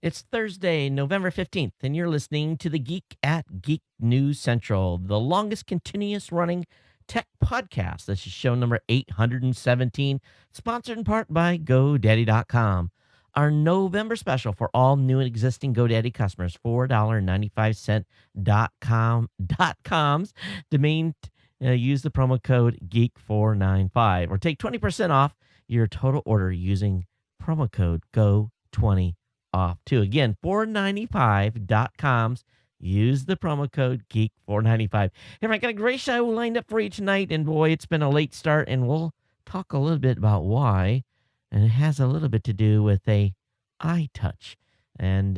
It's Thursday, November 15th, and you're listening to the Geek at Geek News Central, the longest continuous running tech podcast. This is show number 817, sponsored in part by GoDaddy.com. Our November special for all new and existing GoDaddy customers, $4.95 .com's domain. Use the promo code GEEK495 or take 20% off your total order using promo code GO20 off too. Again, 495.coms. Use the promo code GEEK495. Hey, I got a great show lined up for you tonight, and boy, it's been a late start, and we'll talk a little bit about why, and it has a little bit to do with a iTouch. And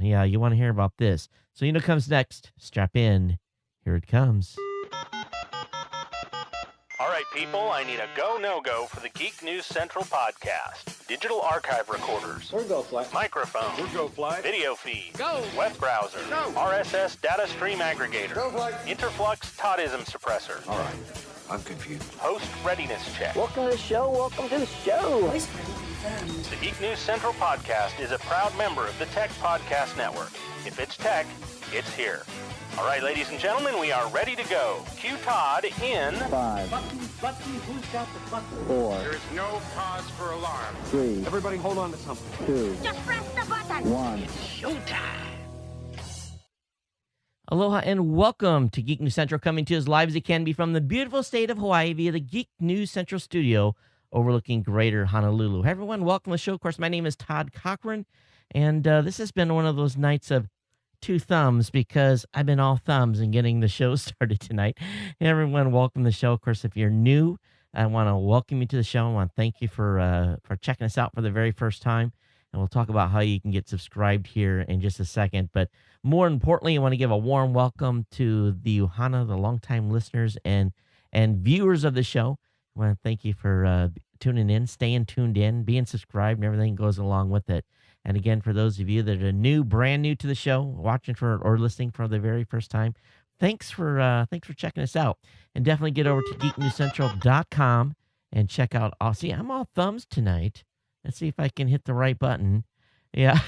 yeah, you want to hear about this. So you know comes next. Strap in. Here it comes. All right, people, I need a go, no-go for the Geek News Central podcast. Digital archive recorders. We're go fly. Microphone. We're go fly. Video feed. Go. Web browser. Go. RSS data stream aggregator. Go fly. Interflux Toddism suppressor. All right. I'm confused. Host readiness check. Welcome to the show. Welcome to the show. The Geek News Central podcast is a proud member of the Tech Podcast Network. If it's tech, it's here. All right, ladies and gentlemen, we are ready to go. Cue Todd in 5, Button, who's got the button? 4, There is no cause for alarm. 3, Everybody hold on to something. 2, Just press the button. 1. Aloha and welcome to Geek News Central, coming to you as live as it can be from the beautiful state of Hawaii via the Geek News Central studio overlooking Greater Honolulu. Hey everyone, welcome to the show. Of course, my name is Todd Cochran, and this has been one of those nights of two thumbs because I've been all thumbs in getting the show started tonight. Hey everyone, welcome to the show. Of course, if you're new, I want to welcome you to the show. I want to thank you for checking us out for the very first time. And we'll talk about how you can get subscribed here in just a second. But more importantly, I want to give a warm welcome to the Ohana, the longtime listeners and viewers of the show. I want to thank you for tuning in, staying tuned in, being subscribed, and everything goes along with it. And again, for those of you that are brand new to the show, watching or listening for the very first time, thanks for checking us out. And definitely get over to geeknewscentral.com and check out. See, I'm all thumbs tonight. Let's see if I can hit the right button. Yeah.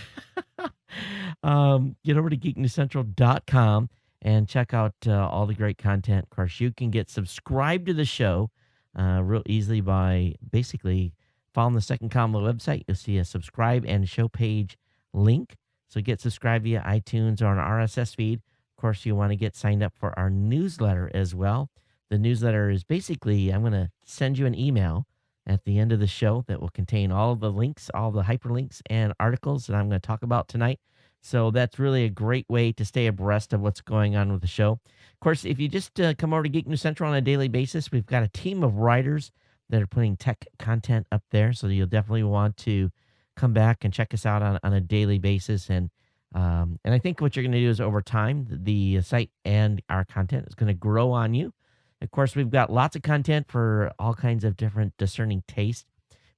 Get over to geeknewscentral.com and check out all the great content. Of course, you can get subscribed to the show real easily by basically following the second column of the website. You'll see a subscribe and show page link. So get subscribed via iTunes or an RSS feed. Of course, you want to get signed up for our newsletter as well. The newsletter is basically, I'm going to send you an email at the end of the show that will contain all the links, all the hyperlinks and articles that I'm going to talk about tonight. So that's really a great way to stay abreast of what's going on with the show. Of course, if you just come over to Geek News Central on a daily basis, we've got a team of writers that are putting tech content up there. So you'll definitely want to come back and check us out on a daily basis. And I think what you're going to do is over time, the site and our content is going to grow on you. Of course, we've got lots of content for all kinds of different discerning tastes.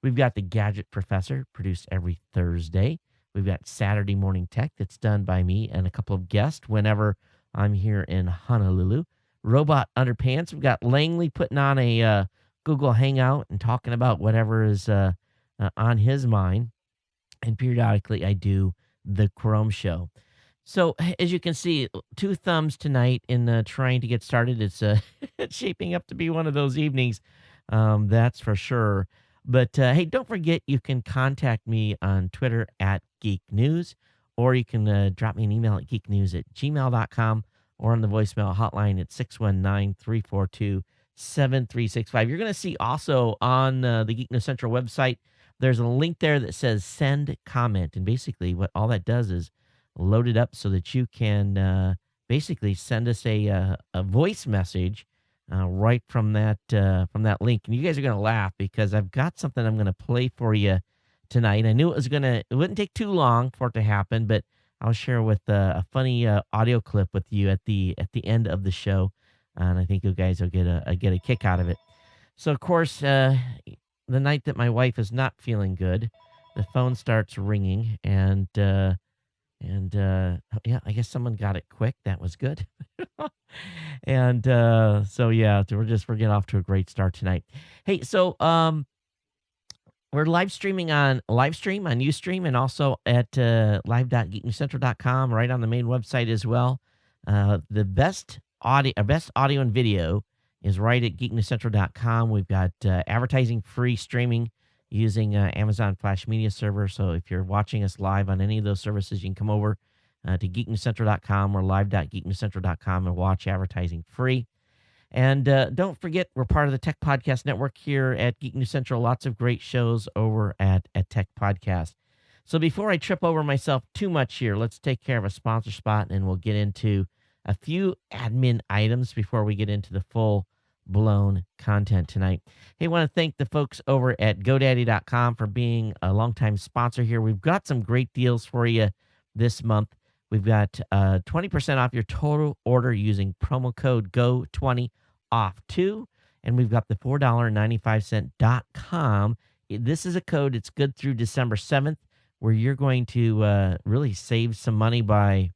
We've got the Gadget Professor, produced every Thursday. We've got Saturday Morning Tech, that's done by me and a couple of guests whenever I'm here in Honolulu. Robot Underpants, we've got Langley putting on a Google Hangout and talking about whatever is on his mind. And periodically, I do the Chrome Show. So, as you can see, two thumbs tonight in trying to get started. It's it's shaping up to be one of those evenings, that's for sure. But, hey, don't forget you can contact me on Twitter at Geek News, or you can drop me an email at geeknews@gmail.com, or on the voicemail hotline at 619-342-7365. You're going to see also on the Geek News Central website, there's a link there that says send comment. And basically what all that does is load it up so that you can basically send us a voice message right from that link. And you guys are going to laugh because I've got something I'm going to play for you tonight. I knew it wouldn't take too long for it to happen, but I'll share with a funny audio clip with you at the end of the show, and I think you guys will get a kick out of it. So of course, the night that my wife is not feeling good, the phone starts ringing, and yeah, I guess someone got it quick. That was good. And so yeah, we're getting off to a great start tonight. Hey, so We're live streaming on Livestream on Ustream and also at live.geeknewscentral.com, right on the main website as well. The best audio and video is right at geeknewscentral.com. We've got advertising free streaming using Amazon Flash Media Server. So if you're watching us live on any of those services, you can come over to geeknewscentral.com or live.geeknewscentral.com and watch advertising free. And don't forget, we're part of the Tech Podcast Network here at Geek News Central. Lots of great shows over at Tech Podcast. So before I trip over myself too much here, let's take care of a sponsor spot, and we'll get into a few admin items before we get into the full-blown content tonight. Hey, I want to thank the folks over at GoDaddy.com for being a longtime sponsor here. We've got some great deals for you this month. We've got 20% off your total order using promo code GO20 off too, and we've got the $4.95.com. This is a code. It's good through December 7th, where you're going to really save some money by,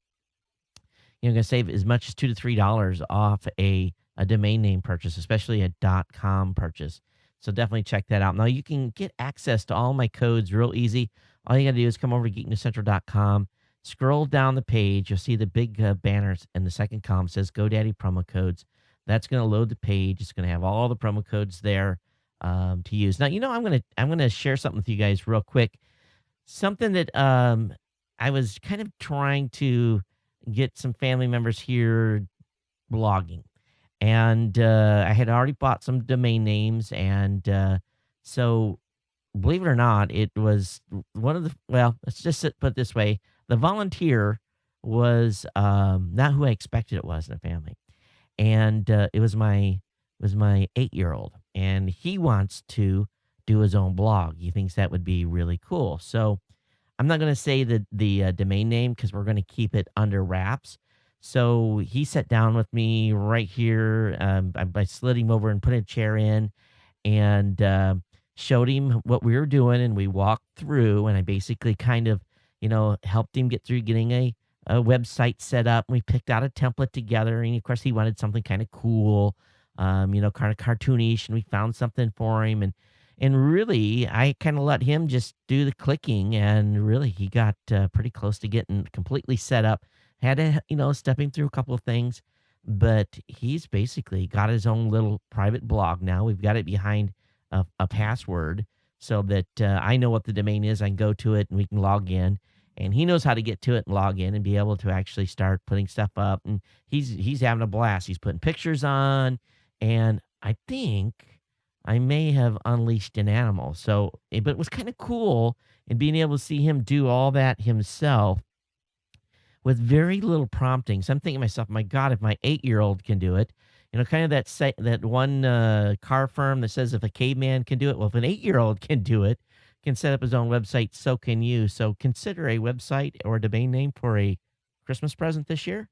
going to save as much as $2 to $3 off a domain name purchase, especially a .com purchase. So definitely check that out. Now you can get access to all my codes real easy. All you got to do is come over to geeknewscentral.com. Scroll down the page. You'll see the big banners in the second column says GoDaddy promo codes. That's going to load the page. It's going to have all the promo codes there to use. Now, I'm going to share something with you guys real quick. Something that I was kind of trying to get some family members here blogging. And I had already bought some domain names. And so, believe it or not, it was one of the, let's just put it this way. The volunteer was not who I expected it was in a family. And it was my 8-year-old. And he wants to do his own blog. He thinks that would be really cool. So I'm not going to say the domain name because we're going to keep it under wraps. So he sat down with me right here. I slid him over and put a chair in and showed him what we were doing. And we walked through, and I basically kind of, helped him get through getting a website set up. We picked out a template together. And of course, he wanted something kind of cool, kind of cartoonish. And we found something for him. And really, I kind of let him just do the clicking. And really, he got pretty close to getting completely set up. Had to, step him through a couple of things. But he's basically got his own little private blog now. We've got it behind a password so that I know what the domain is. I can go to it and we can log in. And he knows how to get to it and log in and be able to actually start putting stuff up. And he's having a blast. He's putting pictures on. And I think I may have unleashed an animal. So, but it was kind of cool in being able to see him do all that himself with very little prompting. So I'm thinking to myself, my God, if my 8-year-old can do it, kind of that one car firm that says if a caveman can do it, well, if an 8-year-old can do it, can set up his own website, so can you. So consider a website or a domain name for a Christmas present this year.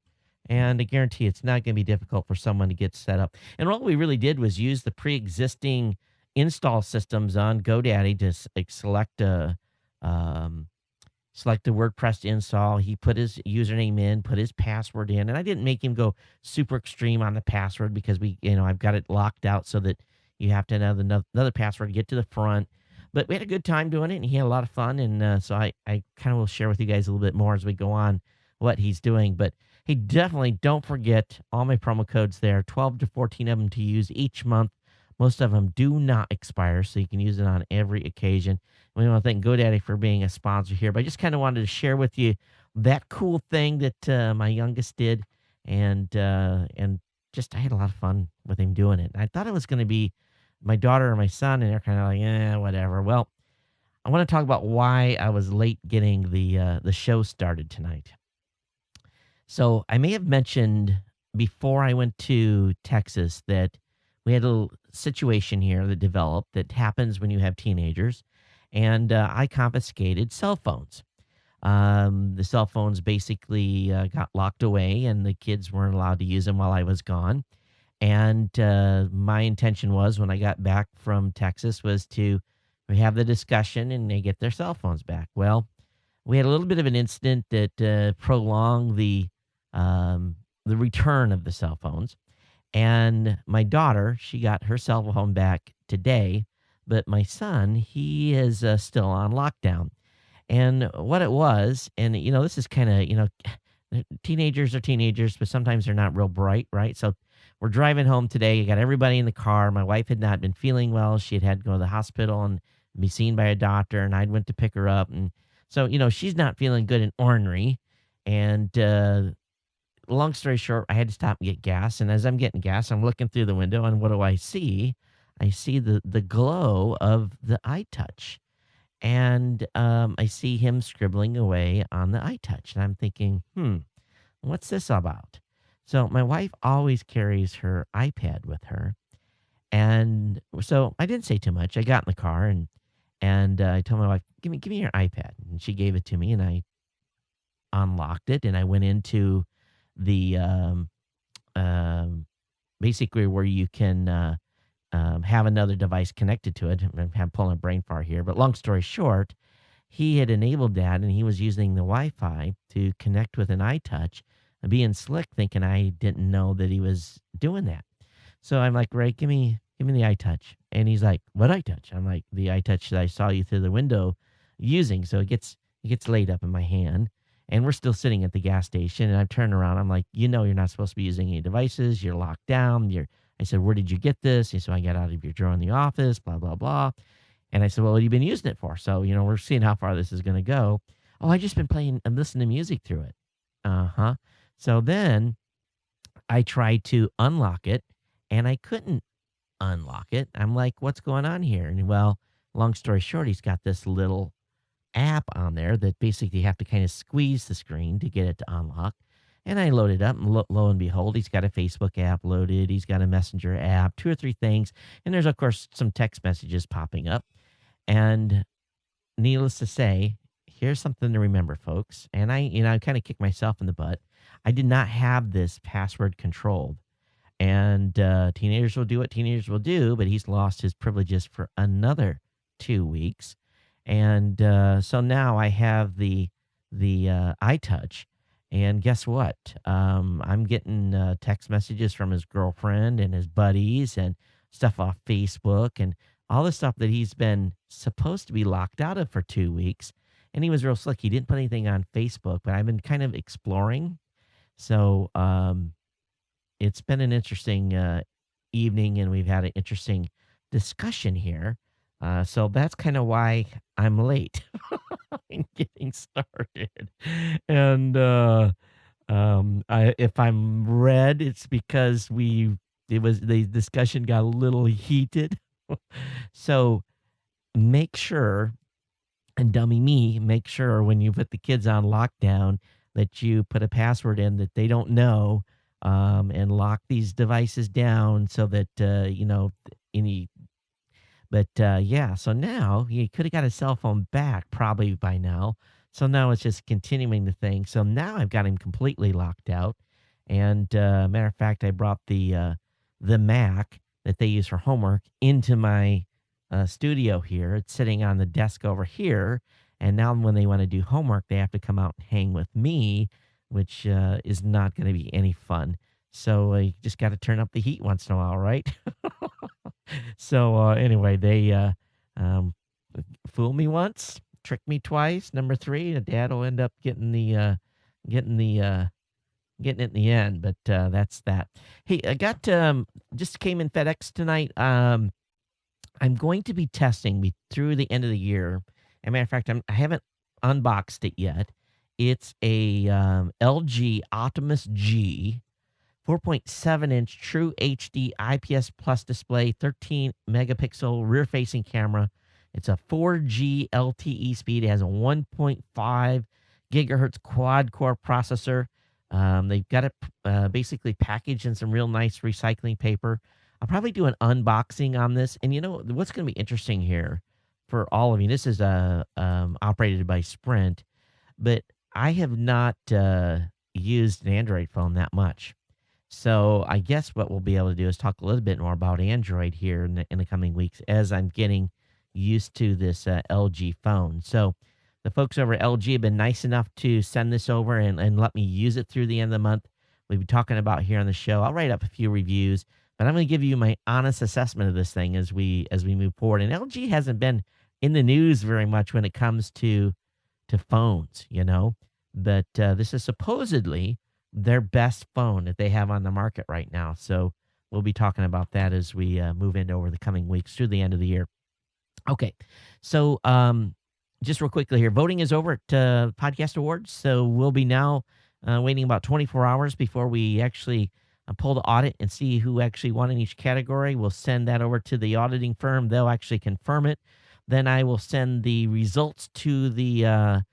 And I guarantee it's not going to be difficult for someone to get set up. And all we really did was use the pre-existing install systems on GoDaddy to select the WordPress install. He put his username in, put his password in, and I didn't make him go super extreme on the password because I've got it locked out so that you have to have another password to get to the front. But we had a good time doing it, and he had a lot of fun, and so I kind of will share with you guys a little bit more as we go on what he's doing. But hey, definitely don't forget all my promo codes there, 12 to 14 of them to use each month. Most of them do not expire, so you can use it on every occasion. We want to thank GoDaddy for being a sponsor here, but I just kind of wanted to share with you that cool thing that my youngest did, and just I had a lot of fun with him doing it. I thought it was going to be my daughter or my son, and they're kind of like, whatever. Well, I want to talk about why I was late getting the show started tonight. So I may have mentioned before I went to Texas that we had a little situation here that developed that happens when you have teenagers, and I confiscated cell phones. The cell phones basically got locked away, and the kids weren't allowed to use them while I was gone. And my intention was, when I got back from Texas, was to have the discussion and they get their cell phones back. Well, we had a little bit of an incident that prolonged the return of the cell phones. And my daughter, she got her cell phone back today, but my son, he is still on lockdown. And what it was, and this is kind of, teenagers are teenagers, but sometimes they're not real bright, right? So we're driving home today. You got everybody in the car. My wife had not been feeling well. She had to go to the hospital and be seen by a doctor, and I went to pick her up. And so, she's not feeling good and ornery. And long story short, I had to stop and get gas. And as I'm getting gas, I'm looking through the window, and what do I see? I see the glow of the iTouch. And I see him scribbling away on the iTouch. And I'm thinking, what's this about? So my wife always carries her iPad with her. And so I didn't say too much. I got in the car and I told my wife, give me your iPad. And she gave it to me, and I unlocked it, and I went into the basically where you can have another device connected to it. I'm pulling a brain fart here, but long story short, he had enabled that, and he was using the Wi-Fi to connect with an iTouch, and being slick, thinking I didn't know that he was doing that. So I'm like, Ray, give me the iTouch, and he's like, what iTouch? I'm like, the iTouch that I saw you through the window using. So it gets laid up in my hand, and we're still sitting at the gas station, and I'm turning around. I'm like, you're not supposed to be using any devices. You're locked down. I said, where did you get this? He said, I got out of your drawer in the office, blah, blah, blah. And I said, well, what have you been using it for? So, we're seeing how far this is going to go. Oh, I just been playing and listening to music through it. Uh-huh. So then I tried to unlock it, and I couldn't unlock it. I'm like, what's going on here? And well, long story short, he's got this little app on there that basically you have to kind of squeeze the screen to get it to unlock. And I loaded up, and lo and behold, he's got a Facebook app loaded. He's got a Messenger app, 2 or 3 things. And there's, of course, some text messages popping up. And needless to say, here's something to remember, folks. And I kind of kicked myself in the butt. I did not have this password controlled. And teenagers will do what teenagers will do, but he's lost his privileges for another 2 weeks. And so now I have the iTouch. And guess what? I'm getting text messages from his girlfriend and his buddies and stuff off Facebook and all the stuff that he's been supposed to be locked out of for 2 weeks. And he was real slick. He didn't put anything on Facebook, but I've been kind of exploring. So it's been an interesting evening, and we've had an interesting discussion here. So that's kind of why I'm late in getting started. And if I'm red, it's because the discussion got a little heated. So make sure, and dummy me, make sure when you put the kids on lockdown that you put a password in that they don't know, and lock these devices down so that any. But yeah, so now he could have got his cell phone back probably by now. So now it's just continuing the thing. So now I've got him completely locked out. And matter of fact, I brought the Mac that they use for homework into my studio here. It's sitting on the desk over here. And now when they want to do homework, they have to come out and hang with me, which is not going to be any fun. So you just got to turn up the heat once in a while, right? So anyway, they fooled me once, tricked me twice. Number 3, Dad will end up getting it in the end. But that's that. Hey, I got just came in FedEx tonight. I'm going to be testing through the end of the year. As a matter of fact, I haven't unboxed it yet. It's a LG Optimus G. 4.7-inch True HD IPS Plus display, 13 megapixel rear-facing camera. It's a 4G LTE speed. It has a 1.5 gigahertz quad-core processor. They've got it basically packaged in some real nice recycling paper. I'll probably do an unboxing on this. And what's going to be interesting here for all of you, this is operated by Sprint, but I have not used an Android phone that much. So I guess what we'll be able to do is talk a little bit more about Android here in the coming weeks as I'm getting used to this LG phone. So the folks over at LG have been nice enough to send this over and let me use it through the end of the month. We'll be talking about here on the show. I'll write up a few reviews, But I'm going to give you my honest assessment of this thing as we move forward. And LG hasn't been in the news very much when it comes to phones, But this is supposedly their best phone that they have on the market right now. So we'll be talking about that as we move into over the coming weeks through the end of the year. Okay, so just real quickly here, voting is over at Podcast Awards. So we'll be now waiting about 24 hours before we actually pull the audit and see who actually won in each category. We'll send that over to the auditing firm. They'll actually confirm it. Then I will send the results to the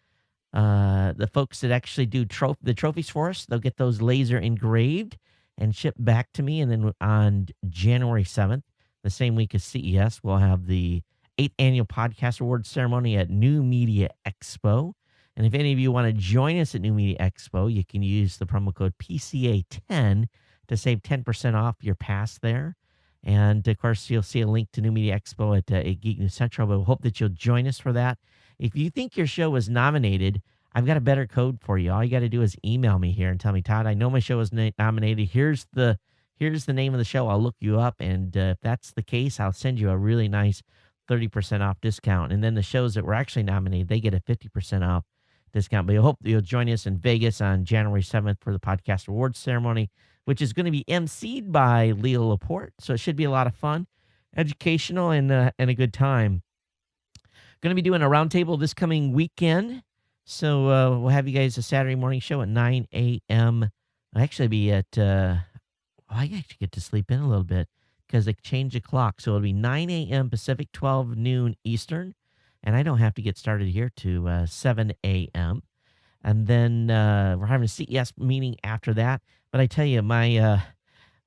folks that actually do the trophies for us. They'll get those laser engraved and shipped back to me. And then on January 7th, the same week as CES, we'll have the 8th Annual Podcast Awards ceremony at New Media Expo. And if any of you want to join us at New Media Expo, you can use the promo code PCA10 to save 10% off your pass there. And, of course, you'll see a link to New Media Expo at Geek News Central, but we hope that you'll join us for that. If you think your show was nominated, I've got a better code for you. All you got to do is email me here and tell me, Todd, I know my show was nominated. Here's the name of the show. I'll look you up, and if that's the case, I'll send you a really nice 30% off discount. And then the shows that were actually nominated, they get a 50% off discount. But I hope you'll join us in Vegas on January 7th for the Podcast Awards ceremony, which is going to be emceed by Leo Laporte. So it should be a lot of fun, educational, and a good time. Going to be doing a roundtable this coming weekend. So we'll have you guys a Saturday morning show at 9 a.m. I'll actually be at, I actually get to sleep in a little bit because they changed the clock. So it'll be 9 a.m. Pacific, 12 noon Eastern. And I don't have to get started here to 7 a.m. And then we're having a CES meeting after that. But I tell you, my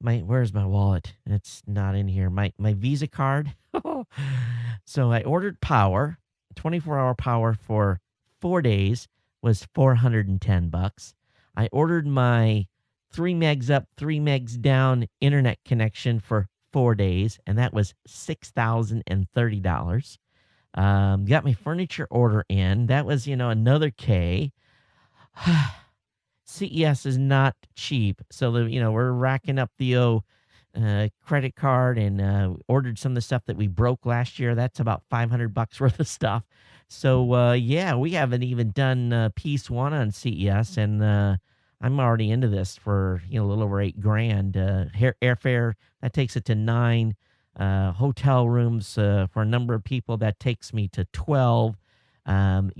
where's my wallet? It's not in here. My Visa card. So I ordered power, 24-hour power for 4 days was $410. I ordered my 3 megs up, 3 megs down internet connection for 4 days, and that was $6,030. Got my furniture order in. That was, another K. CES is not cheap. So, we're racking up the credit card and ordered some of the stuff that we broke last year. That's about $500 worth of stuff. So, we haven't even done piece one on CES, and I'm already into this for, a little over $8,000. Airfare, that takes it to 9. Hotel rooms for a number of people, that takes me to 12. Then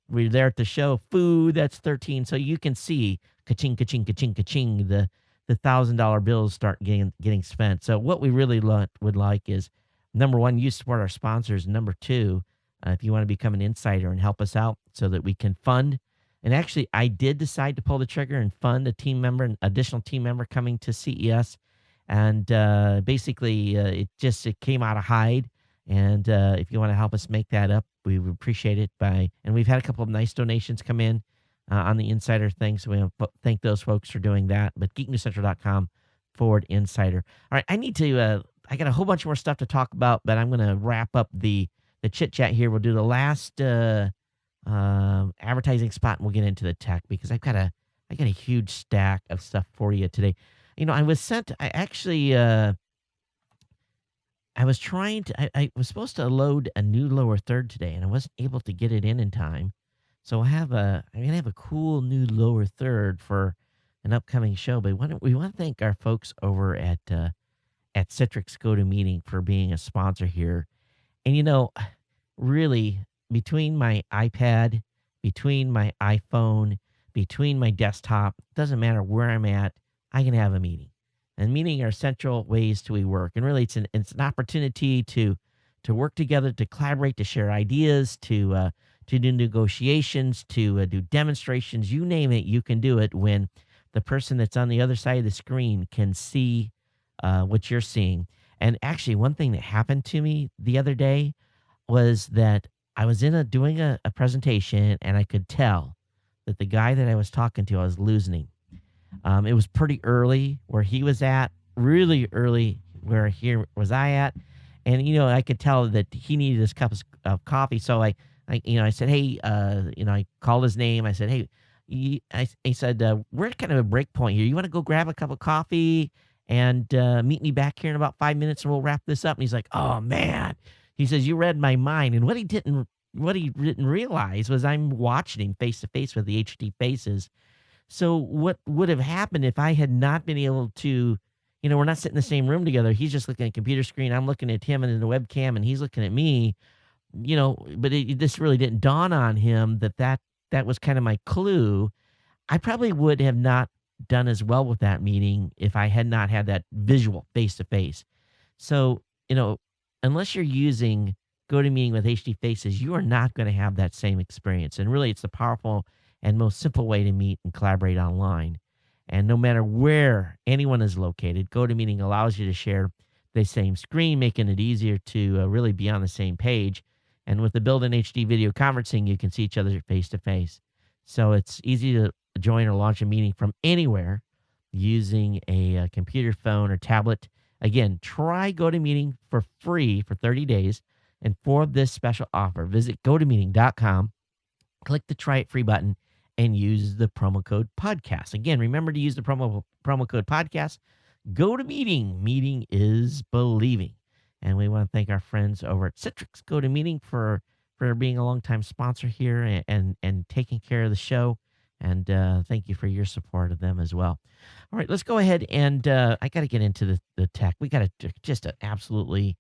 we're there at the show. Food, that's 13. So you can see ka-ching, ka-ching, ka-ching, ka-ching, the $1,000 bills start getting spent. So what we really would like is, number one, you support our sponsors. Number two, if you want to become an insider and help us out so that we can fund. And actually, I did decide to pull the trigger and fund an additional team member coming to CES. And basically, it came out of hide. And if you want to help us make that up, we would appreciate it. And we've had a couple of nice donations come in on the insider thing. So we want to thank those folks for doing that. But geeknewscentral.com/insider. All right, I got a whole bunch more stuff to talk about, but I'm going to wrap up the chit chat here. We'll do the last advertising spot, and we'll get into the tech because I got a huge stack of stuff for you today. I was supposed to load a new lower third today, and I wasn't able to get it in time. So I'm gonna have a cool new lower third for an upcoming show. But we want to thank our folks over at Citrix GoToMeeting for being a sponsor here. And really, between my iPad, between my iPhone, between my desktop, doesn't matter where I'm at, I can have a meeting. And meeting are central ways to we work. And really, it's an opportunity to work together, to collaborate, to share ideas, to do negotiations, to do demonstrations. You name it, you can do it when the person that's on the other side of the screen can see what you're seeing. And actually, one thing that happened to me the other day was that I was doing a presentation, and I could tell that the guy that I was talking to, I was losing him. It was pretty early where he was at, really early where here was I at. And, I could tell that he needed his cup of coffee. So I said, hey, I called his name. I said, hey, he said, we're at kind of a break point here. You want to go grab a cup of coffee and meet me back here in about 5 minutes and we'll wrap this up. And he's like, oh man, he says, you read my mind. And what he didn't realize was I'm watching him face to face with the HD faces. So what would have happened if I had not been able to, we're not sitting in the same room together. He's just looking at a computer screen. I'm looking at him and in the webcam, and he's looking at me, but this really didn't dawn on him that was kind of my clue. I probably would have not done as well with that meeting if I had not had that visual face to face. So, unless you're using GoToMeeting with HD faces, you are not going to have that same experience. And really, it's the powerful and most simple way to meet and collaborate online. And no matter where anyone is located, GoToMeeting allows you to share the same screen, making it easier to really be on the same page. And with the built-in HD video conferencing, you can see each other face to face. So it's easy to join or launch a meeting from anywhere using a computer, phone, or tablet. Again, try GoToMeeting for free for 30 days. And for this special offer, visit GoToMeeting.com, click the Try It Free button, and use the promo code podcast. Again, remember to use the promo code podcast. GoToMeeting. Meeting is believing. And we want to thank our friends over at Citrix GoToMeeting for being a longtime sponsor here and taking care of the show. And thank you for your support of them as well. All right, let's go ahead and I got to get into the tech. We got just an absolutely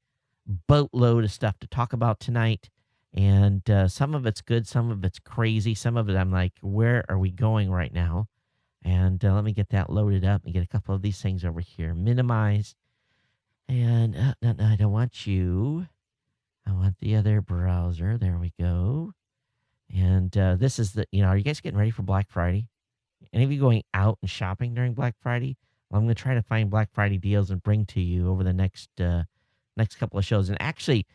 boatload of stuff to talk about tonight. And some of it's good, some of it's crazy, some of it I'm like, where are we going right now? And let me get that loaded up and get a couple of these things over here. Minimize. And no, I don't want you. I want the other browser. There we go. And this is are you guys getting ready for Black Friday? Any of you going out and shopping during Black Friday? Well, I'm going to try to find Black Friday deals and bring to you over the next couple of shows. And actually,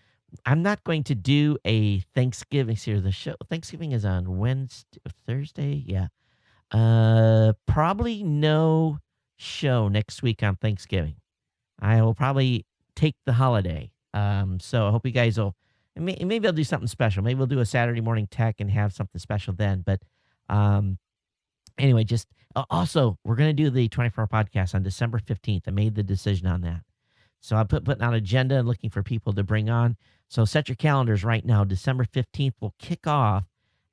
I'm not going to do a Thanksgiving series. The show Thanksgiving is on Thursday. Yeah. Probably no show next week on Thanksgiving. I will probably take the holiday. So I hope you guys will. Maybe I'll do something special. Maybe we'll do a Saturday morning tech and have something special then. But anyway, just also we're going to do the 24-hour podcast on December 15th. I made the decision on that. So I'm putting out an agenda and looking for people to bring on. So set your calendars right now. December 15th will kick off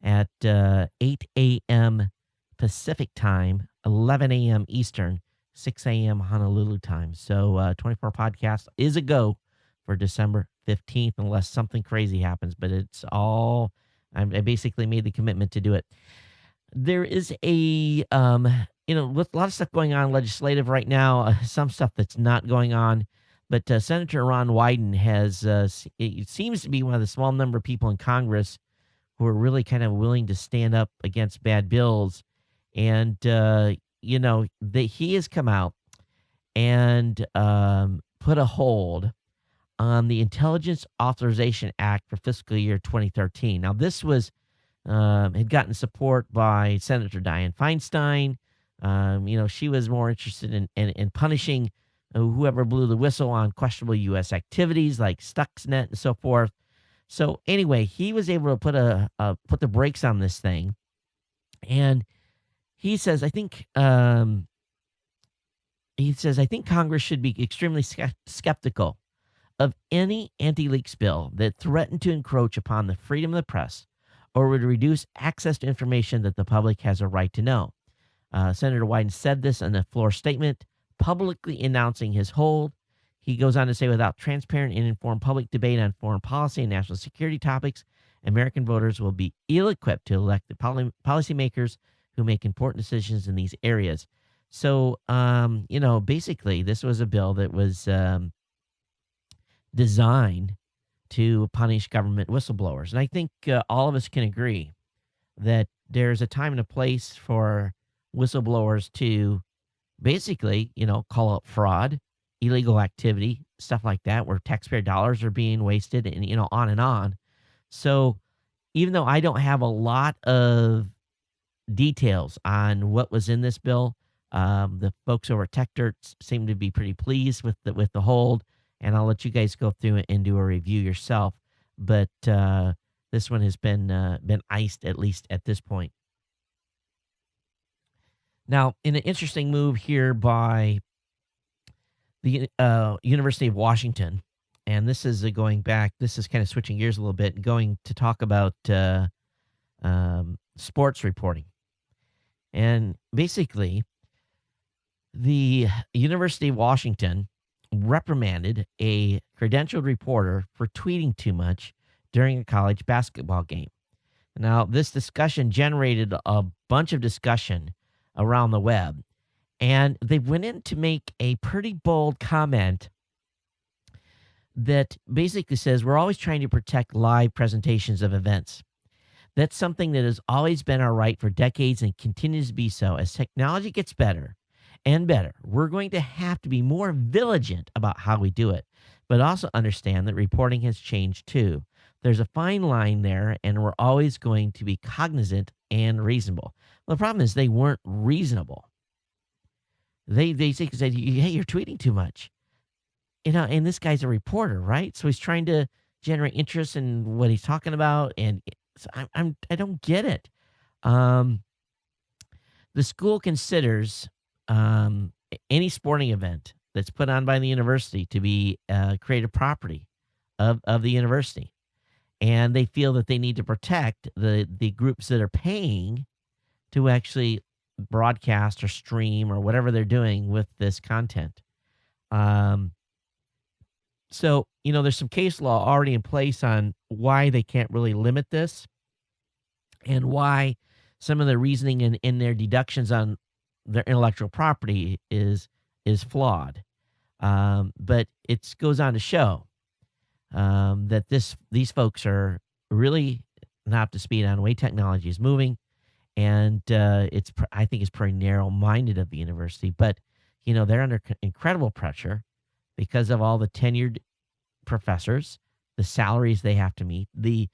at 8 a.m. Pacific time, 11 a.m. Eastern, 6 a.m. Honolulu time. So 24-hour podcast is a go for December 15th unless something crazy happens. But it's all, I basically made the commitment to do it. There is with a lot of stuff going on legislative right now, some stuff that's not going on. But Senator Ron Wyden has, it seems to be one of the small number of people in Congress who are really kind of willing to stand up against bad bills. And, he has come out and put a hold on the Intelligence Authorization Act for fiscal year 2013. Now, this was had gotten support by Senator Dianne Feinstein. She was more interested in punishing whoever blew the whistle on questionable U.S. activities like Stuxnet and so forth. So anyway, he was able to put the brakes on this thing, and he says, I think Congress should be extremely skeptical of any anti-leaks bill that threatened to encroach upon the freedom of the press or would reduce access to information that the public has a right to know. Senator Wyden said this in a floor statement, publicly announcing his hold. He goes on to say, without transparent and informed public debate on foreign policy and national security topics, American voters will be ill-equipped to elect the policymakers who make important decisions in these areas. So, basically, this was a bill that was designed to punish government whistleblowers. And I think all of us can agree that there's a time and a place for whistleblowers to basically, call out fraud, illegal activity, stuff like that, where taxpayer dollars are being wasted and, on and on. So even though I don't have a lot of details on what was in this bill, the folks over at TechDirt seem to be pretty pleased with the hold, and I'll let you guys go through it and do a review yourself. But this one has been iced, at least at this point. Now, in an interesting move here by the University of Washington, and this is going back. This is kind of switching gears a little bit, going to talk about sports reporting. And basically, the University of Washington reprimanded a credentialed reporter for tweeting too much during a college basketball game. Now, this discussion generated a bunch of discussion around the web, and they went in to make a pretty bold comment that basically says we're always trying to protect live presentations of events. That's something that has always been our right for decades and continues to be so. As technology gets better and better, we're going to have to be more vigilant about how we do it, but also understand that reporting has changed too. There's a fine line there, and we're always going to be cognizant and reasonable. Well, the problem is they weren't reasonable. They basically said, hey, you're tweeting too much. And this guy's a reporter, right? So he's trying to generate interest in what he's talking about, and so I don't get it. The school considers any sporting event that's put on by the university to be creative property of the university, and they feel that they need to protect the groups that are paying to actually broadcast or stream or whatever they're doing with this content. So, there's some case law already in place on why they can't really limit this and why some of the reasoning in their deductions on their intellectual property is flawed. But it goes on to show that these folks are really not up to speed on the way technology is moving. And I think it's pretty narrow-minded of the university. But, they're under incredible pressure because of all the tenured professors, the salaries they have to meet, the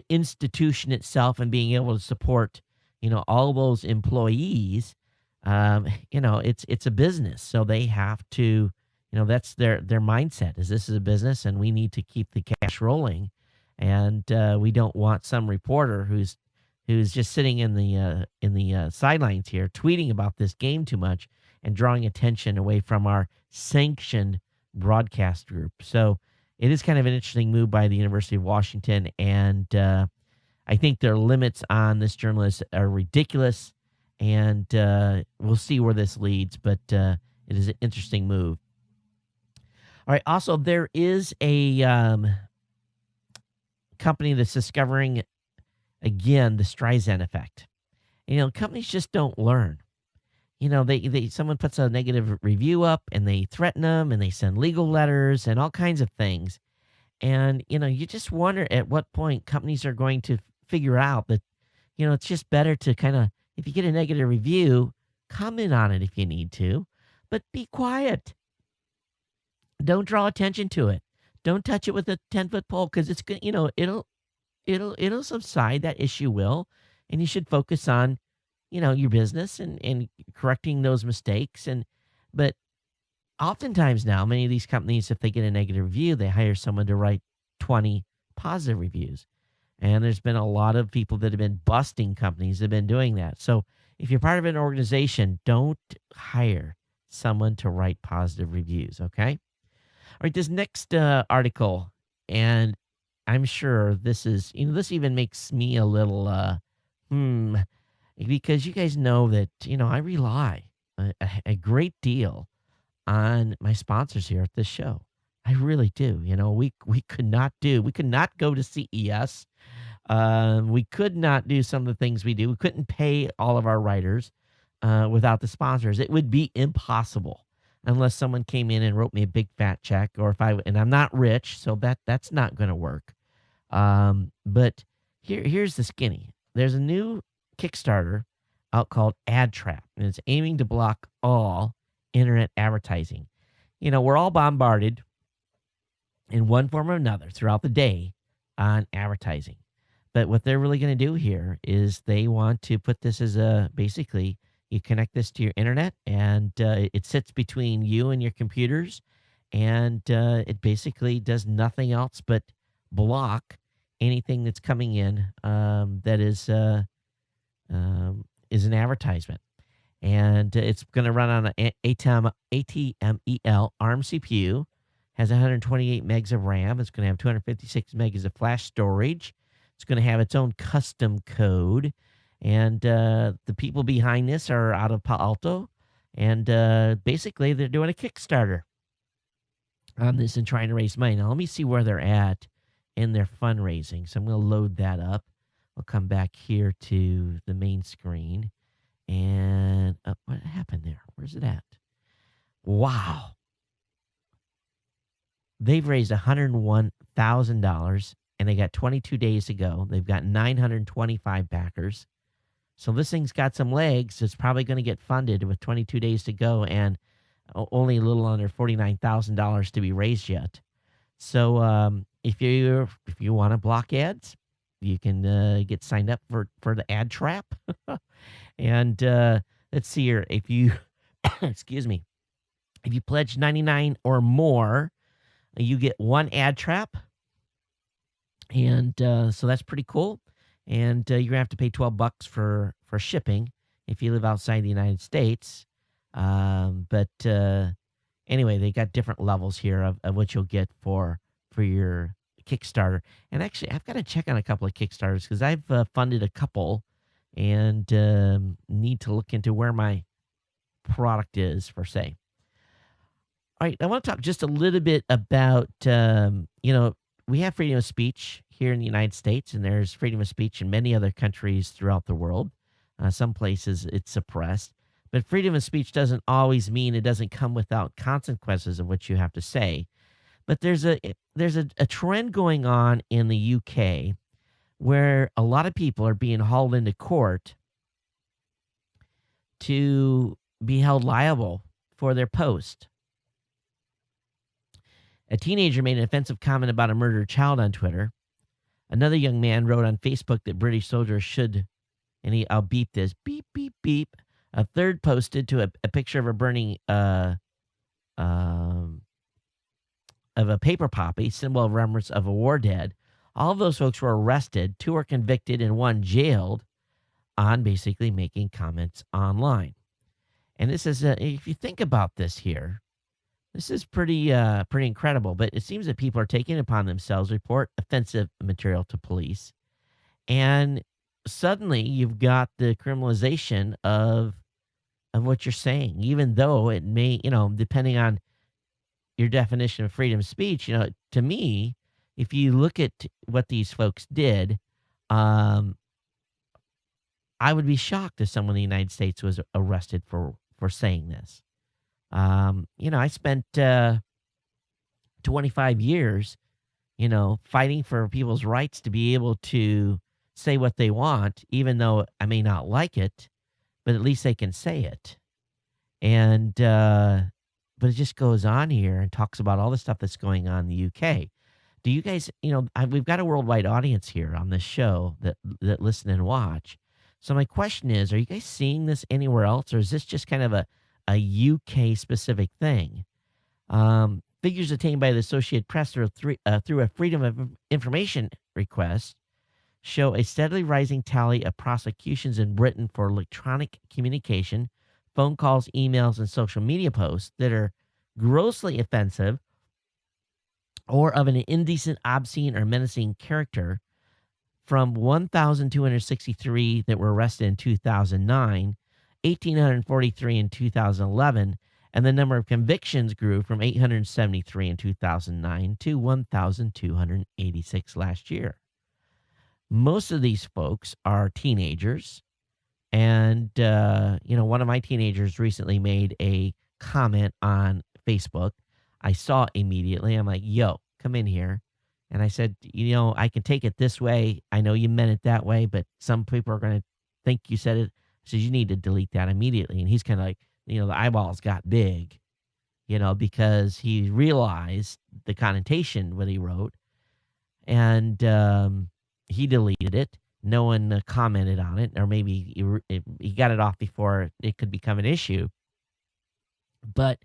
institution itself, and being able to support, all those employees. It's a business, so they have to, that's their mindset is this is a business, and we need to keep the cash rolling, and we don't want some reporter who's just sitting in the sidelines here tweeting about this game too much and drawing attention away from our sanctioned broadcast group. So it is kind of an interesting move by the University of Washington, and I think their limits on this journalist are ridiculous, and we'll see where this leads, but it is an interesting move. All right, also, there is a company that's discovering, again, the Streisand effect. Companies just don't learn. Someone puts a negative review up and they threaten them and they send legal letters and all kinds of things. And, you just wonder at what point companies are going to figure out that, it's just better to kind of, if you get a negative review, comment on it if you need to, but be quiet. Don't draw attention to it. Don't touch it with a 10-foot pole, because it's good. It'll subside. That issue will, and you should focus on, your business and correcting those mistakes. But oftentimes now, many of these companies, if they get a negative review, they hire someone to write 20 positive reviews. And there's been a lot of people that have been busting companies that have been doing that. So if you're part of an organization, don't hire someone to write positive reviews, okay? All right, this next article, and I'm sure this is, this even makes me a little, because you guys know that, I rely a great deal on my sponsors here at this show. I really do. We could not go to CES. We could not do some of the things we do. We couldn't pay all of our writers without the sponsors. It would be impossible unless someone came in and wrote me a big fat check, or and I'm not rich, so that's not going to work. But here's the skinny. There's a new Kickstarter out called Ad Trap, and it's aiming to block all internet advertising. We're all bombarded in one form or another throughout the day on advertising. But what they're really going to do here is they want to put this as basically, you connect this to your internet, and it sits between you and your computers, and it basically does nothing else but block anything that's coming in that is an advertisement. and it's going to run on an ATMEL ARM CPU. Has 128 megs of RAM. It's going to have 256 megas of flash storage. It's going to have its own custom code. And the people behind this are out of Palo Alto. And basically, they're doing a Kickstarter on this and trying to raise money. Now, let me see where they're at in their fundraising. So I'm going to load that up. I'll come back here to the main screen. And what happened there? Where's it at? Wow. They've raised $101,000, and they got 22 days to go. They've got 925 backers. So this thing's got some legs. It's probably going to get funded with 22 days to go and only a little under $49,000 to be raised yet. So if you want to block ads, you can get signed up for the ad trap. And let's see here. If you, excuse me, if you pledge 99 or more, you get one ad trap. And so that's pretty cool. And you're going to have to pay $12 for shipping if you live outside the United States. But anyway, they got different levels here of what you'll get for your Kickstarter. And actually, I've got to check on a couple of Kickstarters because I've funded a couple and need to look into where my product is, per se. All right, I want to talk just a little bit about, we have freedom of speech here in the United States, and there's freedom of speech in many other countries throughout the world. Some places it's suppressed. But freedom of speech doesn't always mean it doesn't come without consequences of what you have to say. But there's a trend going on in the UK where a lot of people are being hauled into court to be held liable for their post. A teenager made an offensive comment about a murdered child on Twitter. Another young man wrote on Facebook that British soldiers should, and I'll beep this, beep, beep, beep. A third posted to a picture of a burning of a paper poppy, symbol of remembrance of a war dead. All of those folks were arrested. 2 were convicted and 1 jailed on basically making comments online. And this is, if you think about this here, this is pretty incredible. But it seems that people are taking it upon themselves to report offensive material to police. And suddenly you've got the criminalization of what you're saying, even though it may, depending on your definition of freedom of speech, to me, if you look at what these folks did, I would be shocked if someone in the United States was arrested for saying this. I spent 25 years, fighting for people's rights to be able to say what they want, even though I may not like it, but at least they can say it. And, but it just goes on here and talks about all the stuff that's going on in the UK. Do you guys, we've got a worldwide audience here on this show that listen and watch. So my question is, are you guys seeing this anywhere else, or is this just kind of a UK specific thing? Figures obtained by the Associated Press through a Freedom of Information request show a steadily rising tally of prosecutions in Britain for electronic communication, phone calls, emails, and social media posts that are grossly offensive or of an indecent, obscene, or menacing character, from 1,263 that were arrested in 2009, 1,843 in 2011, and the number of convictions grew from 873 in 2009 to 1,286 last year. Most of these folks are teenagers, and, one of my teenagers recently made a comment on Facebook. I saw it immediately. I'm like, yo, come in here. And I said, I can take it this way. I know you meant it that way, but some people are going to think you said it. I said, you need to delete that immediately. And he's kind of like, the eyeballs got big, because he realized the connotation what he wrote. And he deleted it. No one commented on it, or maybe he got it off before it could become an issue. But,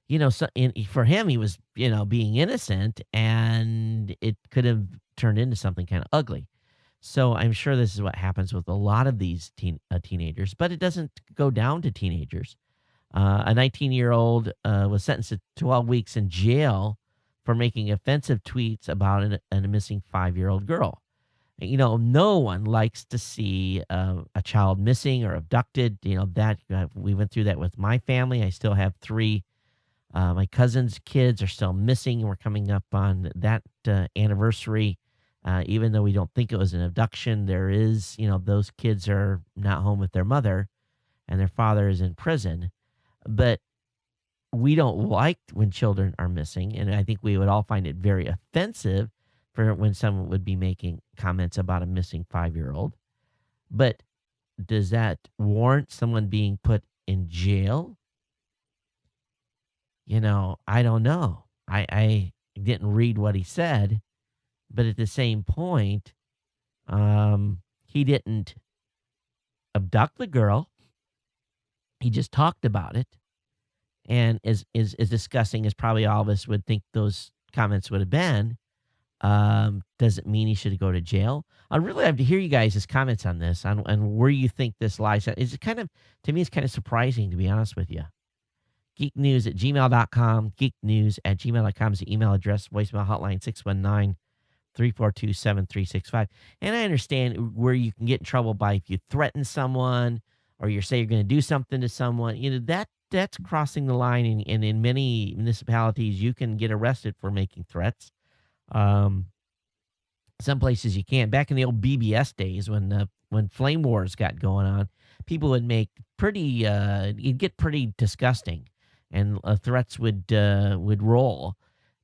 for him, he was, being innocent, and it could have turned into something kind of ugly. So I'm sure this is what happens with a lot of these teenagers, but it doesn't go down to teenagers. A 19-year-old was sentenced to 12 weeks in jail for making offensive tweets about a missing 5-year-old girl. No one likes to see a child missing or abducted. That we went through that with my family. I still have 3. My cousin's kids are still missing, and we're coming up on that anniversary. Even though we don't think it was an abduction, there is, those kids are not home with their mother, and their father is in prison. But we don't like when children are missing, and I think we would all find it very offensive for when someone would be making comments about a missing 5-year-old. But does that warrant someone being put in jail? I don't know. I didn't read what he said, but at the same point, he didn't abduct the girl. He just talked about it, and is discussing as probably all of us would think those comments would have been. Doesn't mean he should go to jail. I'd really like to hear you guys' comments on this, on where you think this lies at. To me, it's kind of surprising, to be honest with you. geeknews@gmail.com, geeknews@gmail.com is the email address, voicemail hotline 619-342-7365. And I understand where you can get in trouble by if you threaten someone or you say you're going to do something to someone. That's crossing the line, and in many municipalities, you can get arrested for making threats. Some places you can't. Back in the old BBS days, when flame wars got going on, people would make it'd get pretty disgusting, and threats would roll,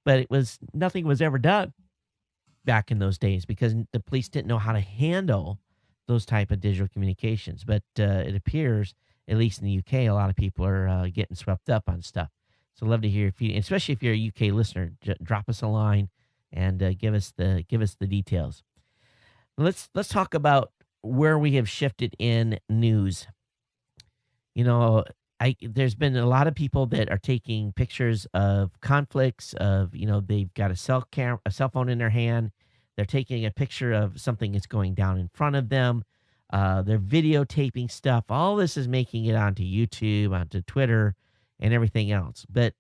but nothing was ever done back in those days because the police didn't know how to handle those type of digital communications. But it appears, at least in the UK, a lot of people are getting swept up on stuff. So love to hear especially if you're a UK listener, drop us a line and give us the details. Let's talk about where we have shifted in news. There's been a lot of people that are taking pictures of conflicts of, they've got a cell phone in their hand. They're taking a picture of something that's going down in front of them. They're videotaping stuff. All this is making it onto YouTube, onto Twitter, and everything else. But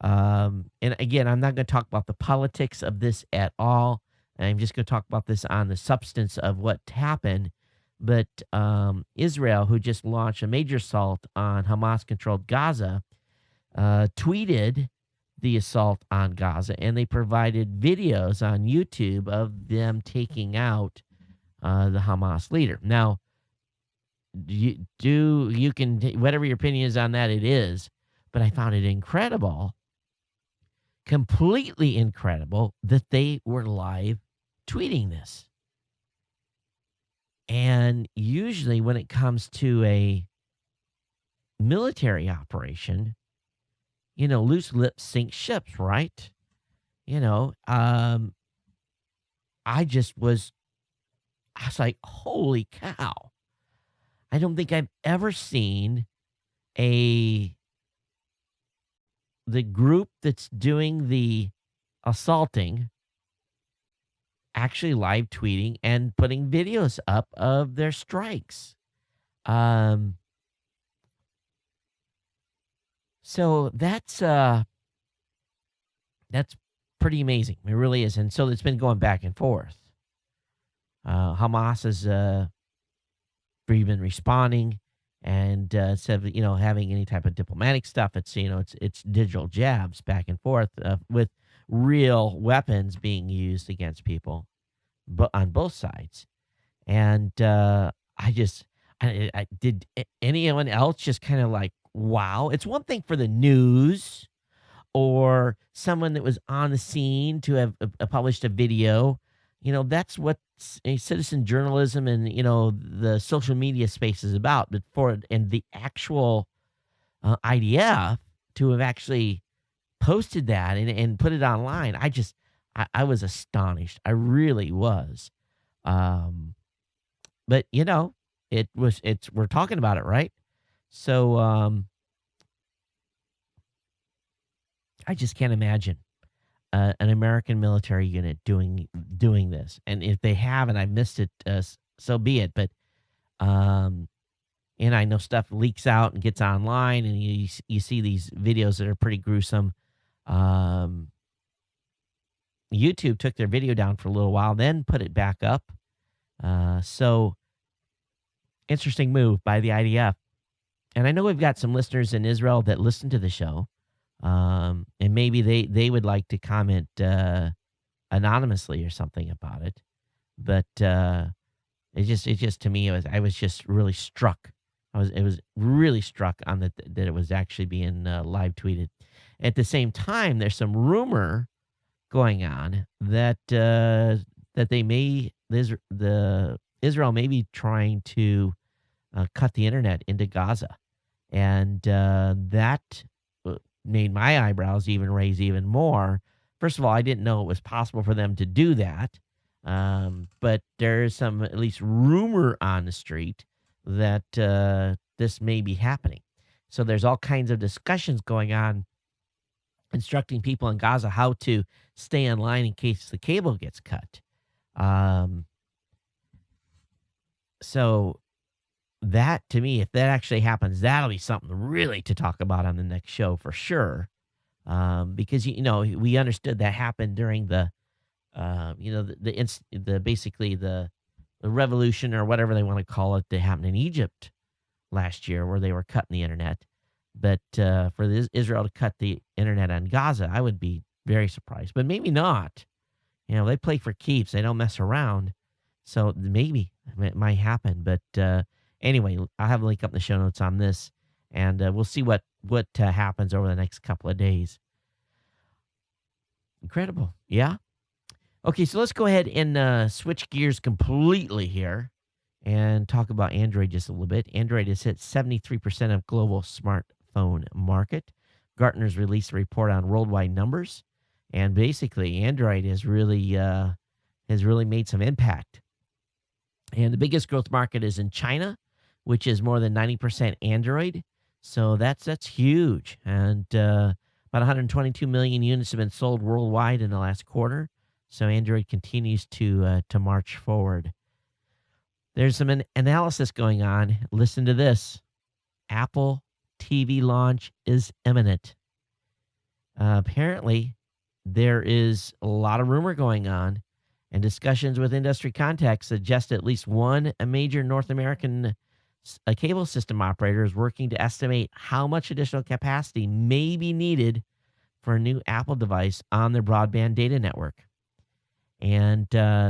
and again, I'm not going to talk about the politics of this at all. I'm just going to talk about this on the substance of what happened. But Israel, who just launched a major assault on Hamas-controlled Gaza, tweeted the assault on Gaza, and they provided videos on YouTube of them taking out the Hamas leader. Now, you can whatever your opinion is on that, it is. But I found it incredible, completely incredible, that they were live tweeting this. And usually when it comes to a military operation, loose lips sink ships, right? I was like, holy cow. I don't think I've ever seen the group that's doing the assaulting actually live tweeting and putting videos up of their strikes. So that's pretty amazing. It really is. And so it's been going back and forth. Hamas has been responding, and instead of having any type of diplomatic stuff, it's it's digital jabs back and forth with real weapons being used against people, but on both sides. And did anyone else just kind of like, wow? It's one thing for the news or someone that was on the scene to have published a video. That's what a citizen journalism and the social media space is about. But and the actual IDF to have actually posted that and put it online, I was astonished. I really was. But we're talking about it, right? So I just can't imagine. an American military unit doing this. And if they have, and I missed it, so be it. But um, and I know stuff leaks out and gets online, and you see these videos that are pretty gruesome. Um, YouTube took their video down for a little while, then put it back up. So interesting move by the IDF. And I know we've got some listeners in Israel that listen to the show, and maybe they would like to comment anonymously or something about it. But it just to me, I was just really struck. It was really struck on that it was actually being live tweeted. At the same time, there's some rumor going on that Israel may be trying to cut the internet into Gaza, and that made my eyebrows even raise even more. First of all, I didn't know it was possible for them to do that, but there's some at least rumor on the street that this may be happening. So there's all kinds of discussions going on, instructing people in Gaza how to stay online in case the cable gets cut. So that, to me, if that actually happens, that'll be something really to talk about on the next show for sure. Because we understood that happened during the basically the revolution or whatever they want to call it that happened in Egypt last year, where they were cutting the internet. But for Israel to cut the internet on Gaza, I would be very surprised. But maybe not. They play for keeps. They don't mess around. So maybe it might happen. But anyway, I'll have a link up in the show notes on this, and we'll see what happens over the next couple of days. Incredible. Yeah? Okay, so let's go ahead and switch gears completely here and talk about Android just a little bit. Android has hit 73% of global smartphone market. Gartner's released a report on worldwide numbers, and basically Android has really made some impact. And the biggest growth market is in China, which is more than 90% Android. So that's huge. And about 122 million units have been sold worldwide in the last quarter. So Android continues to march forward. There's some analysis going on. Listen to this. Apple TV launch is imminent. Apparently, there is a lot of rumor going on, and discussions with industry contacts suggest at least one major North American cable system operator is working to estimate how much additional capacity may be needed for a new Apple device on their broadband data network. And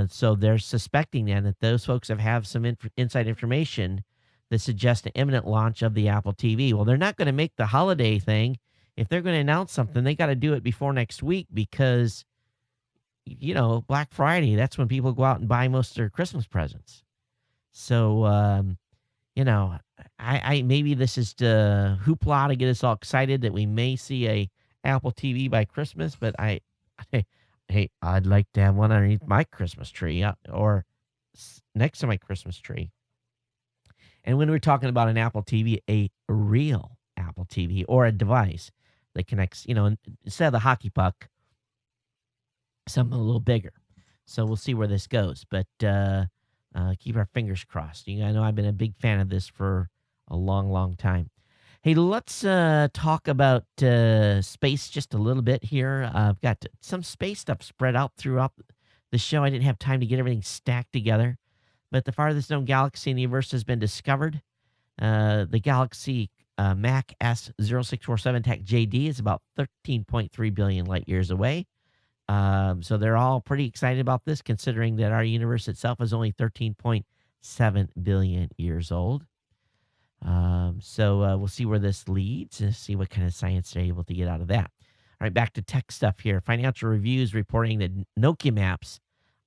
so they're suspecting then that those folks have some inside information that suggests an imminent launch of the Apple TV. Well, they're not going to make the holiday thing. If they're going to announce something, they got to do it before next week because, Black Friday, that's when people go out and buy most of their Christmas presents. So, I maybe this is the hoopla to get us all excited that we may see a Apple TV by Christmas, but hey, I'd like to have one underneath my Christmas tree or next to my Christmas tree. And when we're talking about an Apple TV, a real Apple TV or a device that connects, instead of the hockey puck, something a little bigger. So we'll see where this goes. But keep our fingers crossed. I know I've been a big fan of this for a long, long time. Hey, let's talk about space just a little bit here. I've got some space stuff spread out throughout the show. I didn't have time to get everything stacked together. But the farthest known galaxy in the universe has been discovered. The galaxy MAC S0647 TAC JD is about 13.3 billion light years away. So they're all pretty excited about this, considering that our universe itself is only 13.7 billion years old. So we'll see where this leads and see what kind of science they're able to get out of that. All right, back to tech stuff here. Financial Reviews reporting that Nokia Maps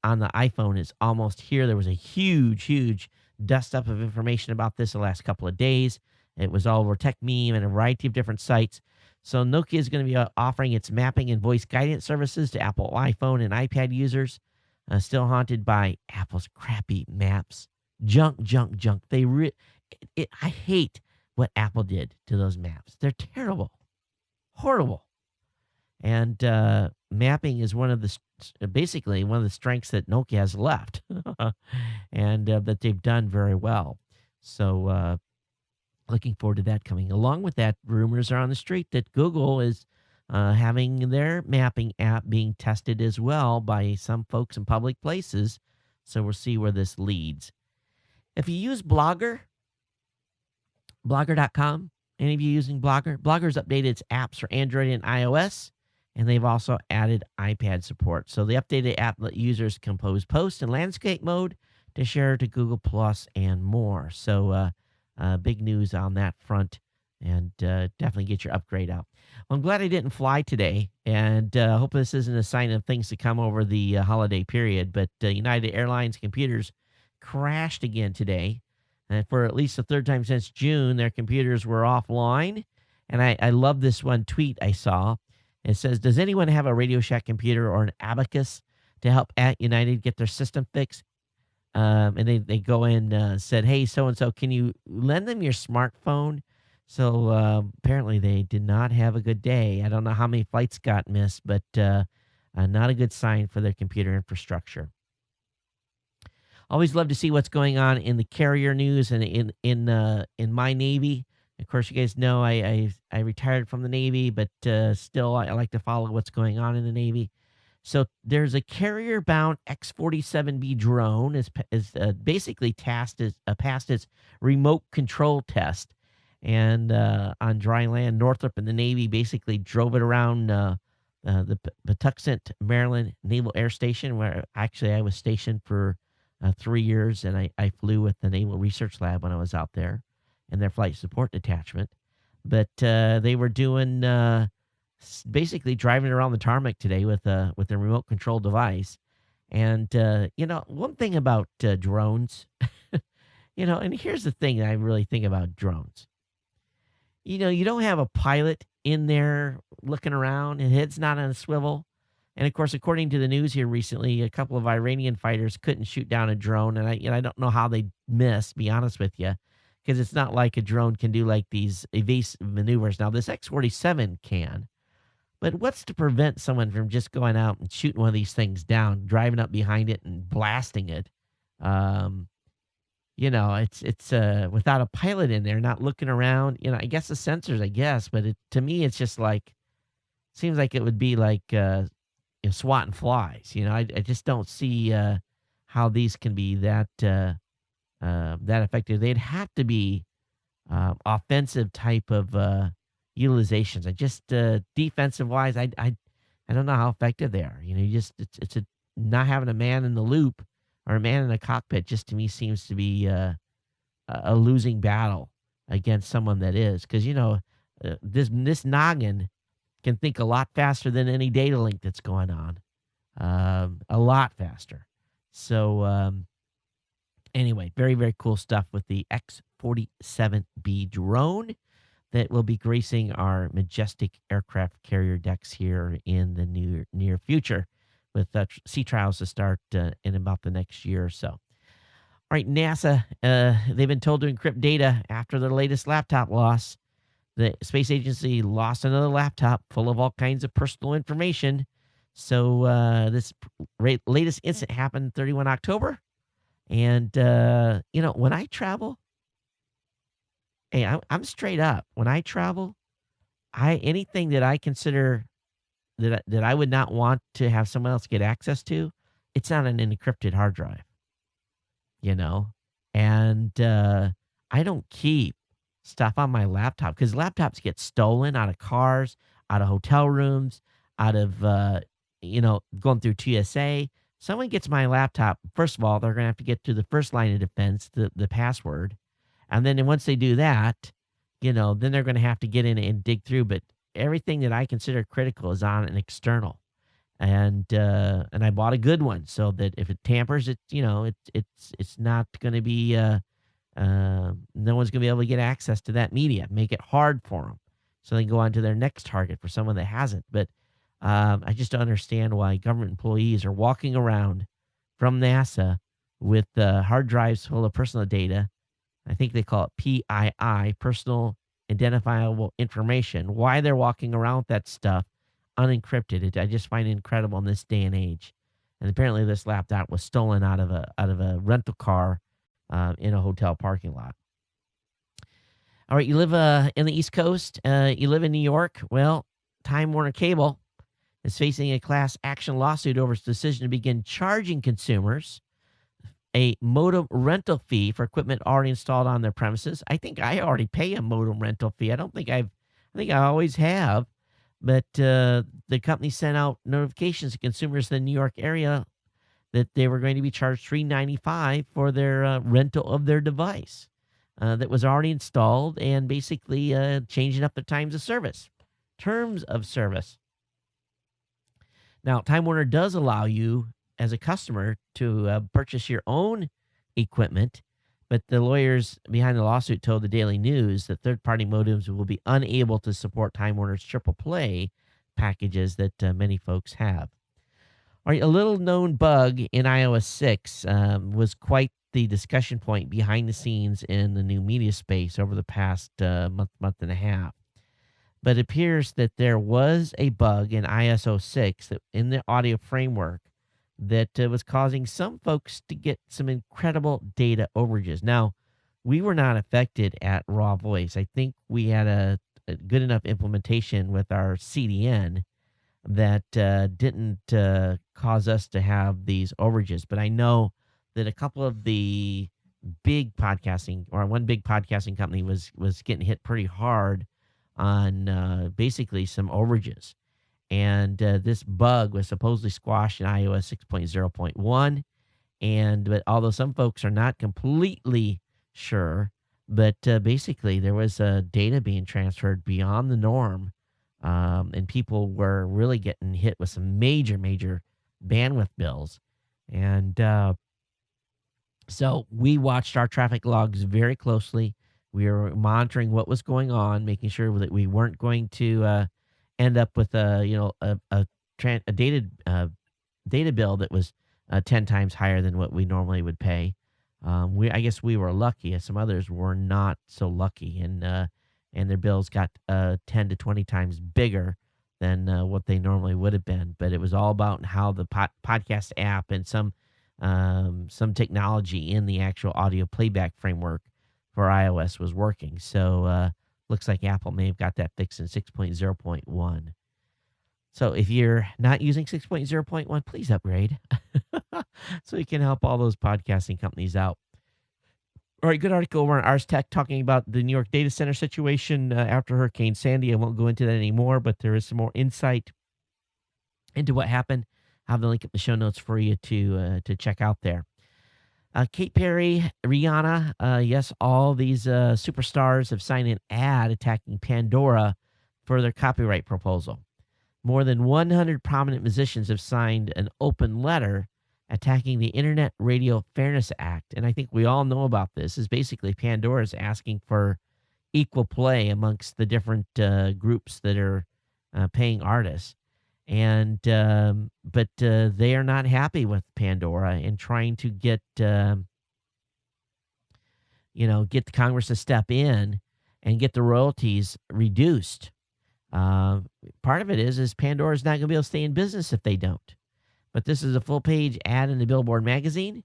on the iPhone is almost here. There was a huge dust up of information about this the last couple of days. It was all over Tech Meme and a variety of different sites. So Nokia is going to be offering its mapping and voice guidance services to Apple iPhone and iPad users, still haunted by Apple's crappy maps. Junk. I hate what Apple did to those maps. They're terrible. Horrible. And mapping is basically one of the strengths that Nokia has left, and that they've done very well. So looking forward to that coming. Along with that, rumors are on the street that Google is having their mapping app being tested as well by some folks in public places. So we'll see where this leads. If you use Blogger, blogger.com, any of you using Blogger? Blogger's updated its apps for Android and iOS, and they've also added iPad support. So the updated app let users compose posts in landscape mode to share to Google Plus and more. So big news on that front, and definitely get your upgrade out. Well, I'm glad I didn't fly today, and hope this isn't a sign of things to come over the holiday period. But United Airlines computers crashed again today. And for at least the third time since June, their computers were offline. And I love this one tweet I saw. It says, does anyone have a Radio Shack computer or an Abacus to help at United get their system fixed? And they go in, said, hey, so-and-so, can you lend them your smartphone? So apparently they did not have a good day. I don't know how many flights got missed, but not a good sign for their computer infrastructure. Always love to see what's going on in the carrier news and in my Navy. Of course, you guys know I retired from the Navy, but still I like to follow what's going on in the Navy. So there's a carrier-bound X-47B drone is basically passed its remote control test, and on dry land, Northrop and the Navy basically drove it around the Patuxent, Maryland Naval Air Station, where actually I was stationed for 3 years, and I flew with the Naval Research Lab when I was out there in their flight support detachment. But they were doing basically driving around the tarmac today with a remote control device. And one thing about drones, and here's the thing that I really think about drones. You don't have a pilot in there looking around, and head's not on a swivel. And of course, according to the news here recently, a couple of Iranian fighters couldn't shoot down a drone, and I don't know how they missed, to be honest with you, because it's not like a drone can do like these evasive maneuvers. Now, this X-47 can, but what's to prevent someone from just going out and shooting one of these things down, driving up behind it and blasting it? It's without a pilot in there, not looking around. I guess the sensors, but to me, it's just like, seems like it would be like swatting flies. I just don't see how these can be that effective. They'd have to be offensive type of utilizations. Defensive wise, I don't know how effective they are. It's not having a man in the loop or a man in the cockpit. Just to me seems to be a losing battle against someone that is, because this noggin can think a lot faster than any data link that's going on, a lot faster. So anyway, very, very cool stuff with the X-47B drone that will be gracing our majestic aircraft carrier decks here in the near future, with sea trials to start in about the next year or so. All right, NASA, they've been told to encrypt data after their latest laptop loss. The space agency lost another laptop full of all kinds of personal information. So this latest incident happened 31 October. And, when I travel, hey, I'm straight up. When I travel, anything that I consider that I would not want to have someone else get access to, it's on an encrypted hard drive, And I don't keep stuff on my laptop, because laptops get stolen out of cars, out of hotel rooms, out of going through TSA. Someone gets my laptop, first of all, they're going to have to get to the first line of defense, the password, and then once they do that, then they're going to have to get in and dig through. But everything that I consider critical is on an external, and I bought a good one, so that if it tampers, it's not going to be no one's going to be able to get access to that media. Make it hard for them, so they can go on to their next target for someone that hasn't. But I just don't understand why government employees are walking around from NASA with hard drives full of personal data. I think they call it PII, personal identifiable information. Why they're walking around with that stuff, unencrypted. I just find it incredible in this day and age. And apparently, this laptop was stolen out of a rental car in a hotel parking lot. All right, you live in the East Coast. You live in New York. Well, Time Warner Cable is facing a class action lawsuit over its decision to begin charging consumers a modem rental fee for equipment already installed on their premises. I think I already pay a modem rental fee. I think I always have, but the company sent out notifications to consumers in the New York area that they were going to be charged $3.95 for their rental of their device that was already installed, and basically changing up the terms of service. Now, Time Warner does allow you as a customer to purchase your own equipment, but the lawyers behind the lawsuit told the Daily News that third-party modems will be unable to support Time Warner's triple play packages that many folks have. All right, a little-known bug in iOS 6 was quite the discussion point behind the scenes in the new media space over the past month and a half. But it appears that there was a bug in ISO 6 in the audio framework that was causing some folks to get some incredible data overages. Now, we were not affected at Raw Voice. I think we had a good enough implementation with our CDN that didn't cause us to have these overages. But I know that a couple of the one big podcasting company was getting hit pretty hard on basically some overages. And this bug was supposedly squashed in iOS 6.0.1. But although some folks are not completely sure, but basically there was data being transferred beyond the norm. And people were really getting hit with some major bandwidth bills. And so we watched our traffic logs very closely. We were monitoring what was going on, making sure that we weren't going to end up with a data bill that was 10 times higher than what we normally would pay. I guess we were lucky, as some others were not so lucky, and their bills got 10 to 20 times bigger than what they normally would have been. But it was all about how the podcast app and some technology in the actual audio playback framework for iOS was working. So looks like Apple may have got that fixed in 6.0.1. So if you're not using 6.0.1, please upgrade so you can help all those podcasting companies out. All right, good article over on Ars Tech talking about the New York data center situation after Hurricane Sandy. I won't go into that anymore, but there is some more insight into what happened. I'll have the link in the show notes for you to check out there. Katy Perry, Rihanna, yes, all these superstars have signed an ad attacking Pandora for their copyright proposal. More than 100 prominent musicians have signed an open letter attacking the Internet Radio Fairness Act. And I think we all know about this. Is basically Pandora is asking for equal play amongst the different groups that are paying artists. And but they are not happy with Pandora and trying to get the Congress to step in and get the royalties reduced. Part of it is Pandora is not going to be able to stay in business if they don't. But this is a full-page ad in the Billboard magazine.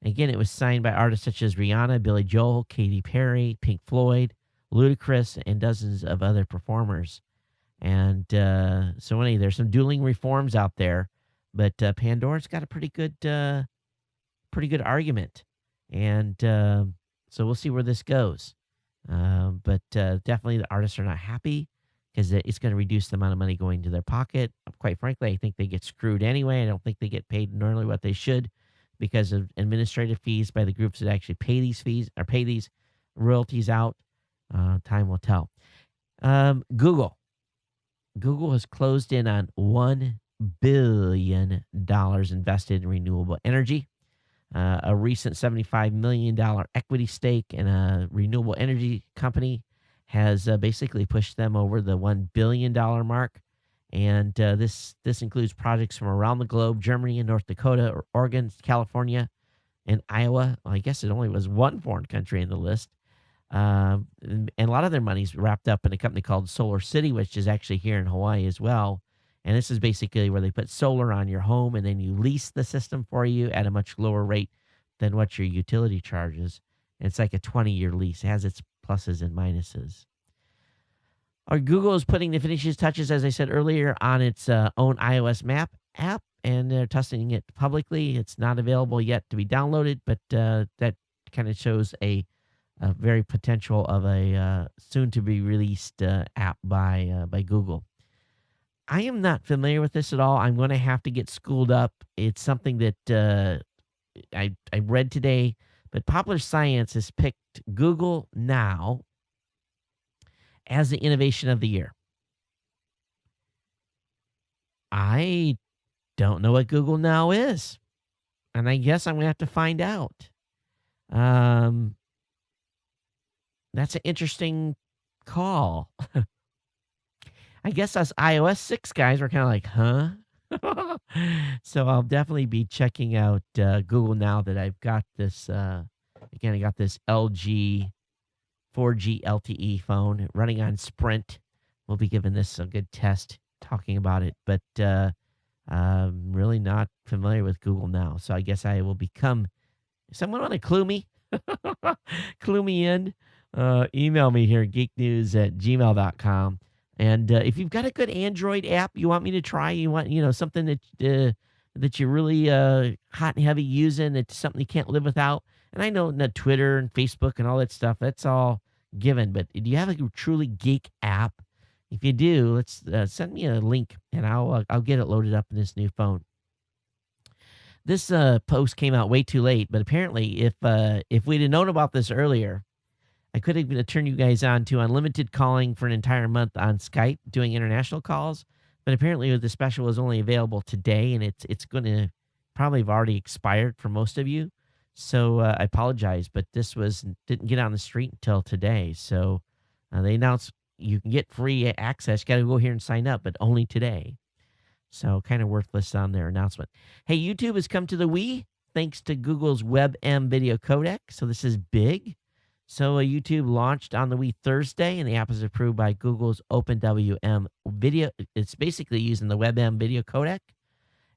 Again, it was signed by artists such as Rihanna, Billy Joel, Katy Perry, Pink Floyd, Ludacris, and dozens of other performers. And so anyway, there's some dueling reforms out there, but Pandora's got a pretty good argument, and so we'll see where this goes. But definitely, the artists are not happy because it's going to reduce the amount of money going to their pocket. Quite frankly, I think they get screwed anyway. I don't think they get paid normally what they should because of administrative fees by the groups that actually pay these fees or pay these royalties out. Time will tell. Google has closed in on $1 billion invested in renewable energy. A recent $75 million equity stake in a renewable energy company has basically pushed them over the $1 billion mark. And this includes projects from around the globe: Germany and North Dakota, Oregon, California, and Iowa. Well, I guess it only was one foreign country in the list. And a lot of their money's wrapped up in a company called Solar City, which is actually here in Hawaii as well. And this is basically where they put solar on your home and then you lease the system for you at a much lower rate than what your utility charges. And it's like a 20-year lease. It has its pluses and minuses. Google is putting the finishing touches, as I said earlier, on its own iOS map app, and they're testing it publicly. It's not available yet to be downloaded, but that kind of shows a very potential of a soon-to-be-released app by Google. I am not familiar with this at all. I'm going to have to get schooled up. It's something that I read today, but Popular Science has picked Google Now as the innovation of the year. I don't know what Google Now is, and I guess I'm going to have to find out. That's an interesting call. I guess us iOS 6 guys were kind of like, huh? So I'll definitely be checking out Google Now that I've got this. Again, I got this LG 4G LTE phone running on Sprint. We'll be giving this a good test, talking about it, but I'm really not familiar with Google Now. So I guess I will become. Someone want to clue me? Clue me in. Email me here, geeknews@gmail.com. And if you've got a good Android app you want me to try, you want something that you're really hot and heavy using, it's something you can't live without. And I know Twitter and Facebook and all that stuff, that's all given. But do you have a truly geek app? If you do, let's send me a link, and I'll get it loaded up in this new phone. This post came out way too late, but apparently, if we'd have known about this earlier, I could have turned you guys on to unlimited calling for an entire month on Skype, doing international calls. But apparently, the special is only available today, and it's going to probably have already expired for most of you. So I apologize, but this didn't get on the street until today. So they announced you can get free access. You got to go here and sign up, but only today. So kind of worthless on their announcement. Hey, YouTube has come to the Wii thanks to Google's WebM video codec. So this is big. So YouTube launched on the Wii Thursday, and the app is approved by Google's OpenWM video. It's basically using the WebM video codec.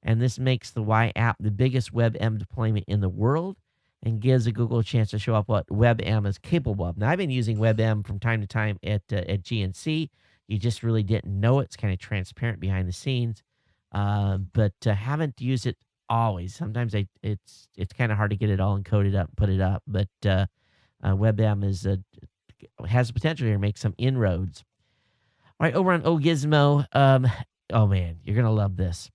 And this makes the Y app the biggest WebM deployment in the world and gives Google a chance to show up what WebM is capable of. Now, I've been using WebM from time to time at GNC. You just really didn't know it. It's kind of transparent behind the scenes, but haven't used it always. Sometimes it's kind of hard to get it all encoded up and put it up, but WebM has the potential here to make some inroads. All right, over on OGizmo, oh man, you're going to love this.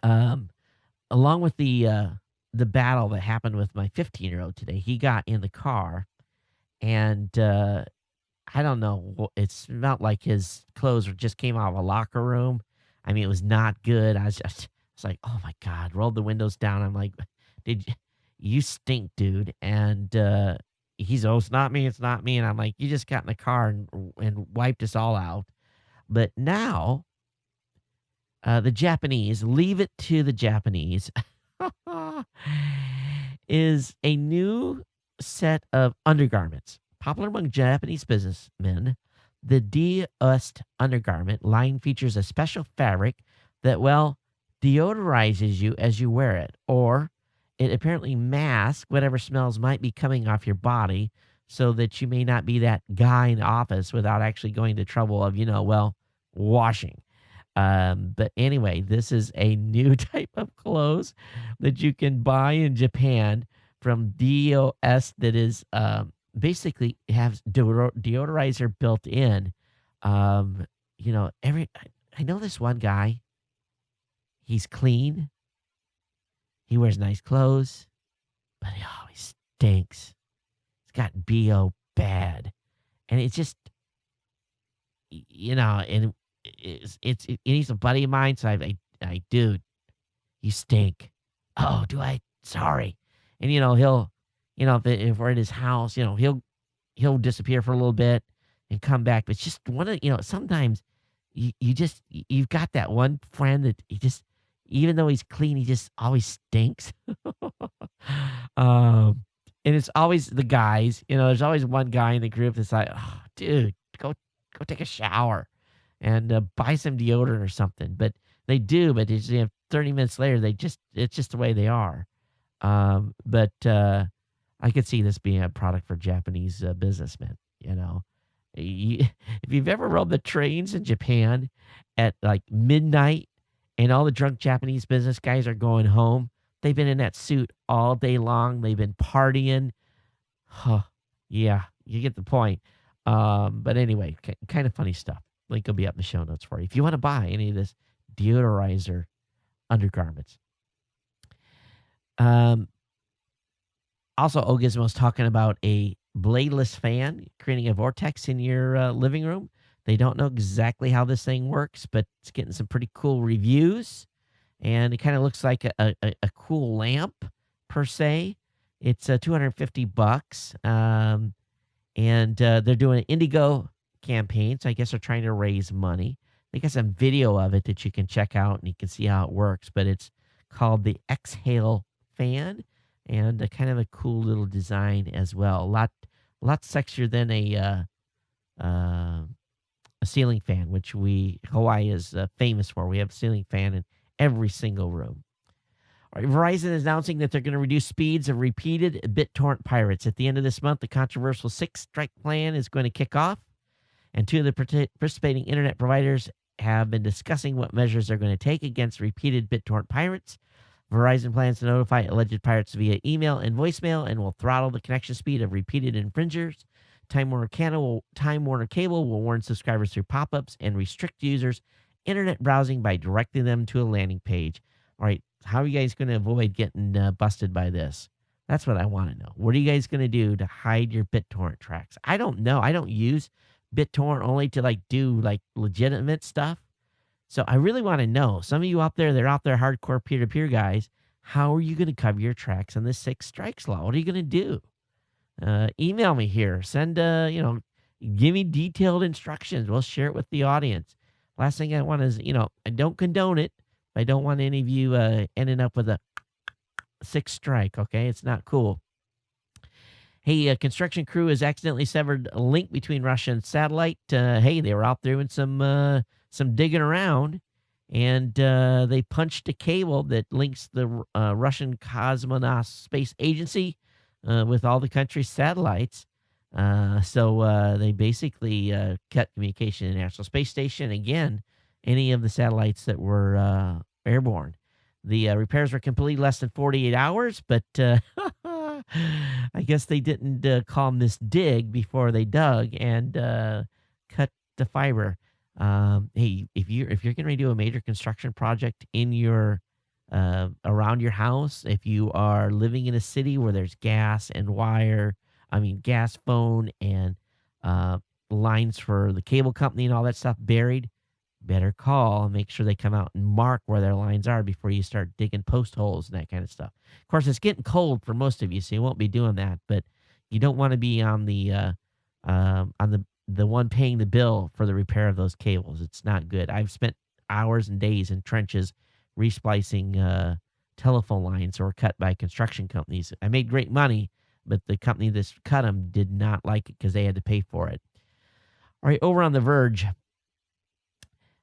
Along with the battle that happened with my 15-year-old today, he got in the car, and I don't know, it smelled like his clothes just came out of a locker room. I mean, it was not good. I was like, oh my God, rolled the windows down. I'm like, you stink, dude. And he's, oh, it's not me. And I'm like, you just got in the car and wiped us all out. But now, the Japanese, leave it to the Japanese, is a new set of undergarments. Popular among Japanese businessmen, the De-Ust undergarment line features a special fabric that, well, deodorizes you as you wear it, or it apparently masks whatever smells might be coming off your body so that you may not be that guy in the office without actually going to trouble of, washing. But anyway, this is a new type of clothes that you can buy in Japan from DOS that is basically has deodorizer built in. I know this one guy. He's clean. He wears nice clothes, but he always stinks. He's got BO bad. And it's just, and he's a buddy of mine, so I dude, you stink. Oh, do I? Sorry. And he'll, if we're at his house, he'll disappear for a little bit and come back. But it's just one of, sometimes you've got that one friend that he just, even though he's clean, he just always stinks. And it's always the guys, there's always one guy in the group that's like, oh, dude, go take a shower. and buy some deodorant or something. But they do, but it's, 30 minutes later, it's just the way they are. But I could see this being a product for Japanese businessmen. If you've ever rode the trains in Japan at like midnight and all the drunk Japanese business guys are going home, they've been in that suit all day long. They've been partying. Huh. Yeah, you get the point. But anyway, kind of funny stuff. Link will be up in the show notes for you if you want to buy any of this deodorizer undergarments. Also, Ogizmo's talking about a bladeless fan creating a vortex in your living room. They don't know exactly how this thing works, but it's getting some pretty cool reviews. And it kind of looks like a cool lamp, per se. It's $250. And they're doing an Indigo campaign, so I guess they're trying to raise money. They got some video of it that you can check out, and you can see how it works. But it's called the Exhale Fan, and kind of a cool little design as well. A lot sexier than a ceiling fan, which Hawaii is famous for. We have a ceiling fan in every single room. All right, Verizon is announcing that they're going to reduce speeds of repeated BitTorrent pirates. At the end of this month, the controversial 6-strike plan is going to kick off, and two of the participating internet providers have been discussing what measures they're going to take against repeated BitTorrent pirates. Verizon plans to notify alleged pirates via email and voicemail and will throttle the connection speed of repeated infringers. Time Warner Cable will warn subscribers through pop-ups and restrict users' internet browsing by directing them to a landing page. All right, how are you guys going to avoid getting busted by this? That's what I want to know. What are you guys going to do to hide your BitTorrent tracks? I don't know. I don't use BitTorrent only to do legitimate stuff. So I really want to know, some of you out there, they're out there hardcore peer-to-peer guys, how are you going to cover your tracks on the 6 strikes law? What are you going to do? Email me here. Send, give me detailed instructions. We'll share it with the audience. Last thing I want is, I don't condone it. I don't want any of you ending up with a 6 strike, okay? It's not cool. Hey, a construction crew has accidentally severed a link between Russia and satellite. Hey, they were out there doing some digging around, and they punched a cable that links the Russian Cosmonaut Space Agency with all the country's satellites. So they basically cut communication to the National Space Station. Again, any of the satellites that were airborne. The repairs were completed less than 48 hours, but I guess they didn't call them this dig before they dug and cut the fiber. Hey, if you're going to do a major construction project in your around your house, if you are living in a city where there's gas and gas, phone, and lines for the cable company and all that stuff buried, better call and make sure they come out and mark where their lines are before you start digging post holes and that kind of stuff. Of course, it's getting cold for most of you, so you won't be doing that, but you don't want to be on the one paying the bill for the repair of those cables. It's not good. I've spent hours and days in trenches resplicing telephone lines that were cut by construction companies. I made great money, but the company that cut them did not like it because they had to pay for it. All right, over on The Verge,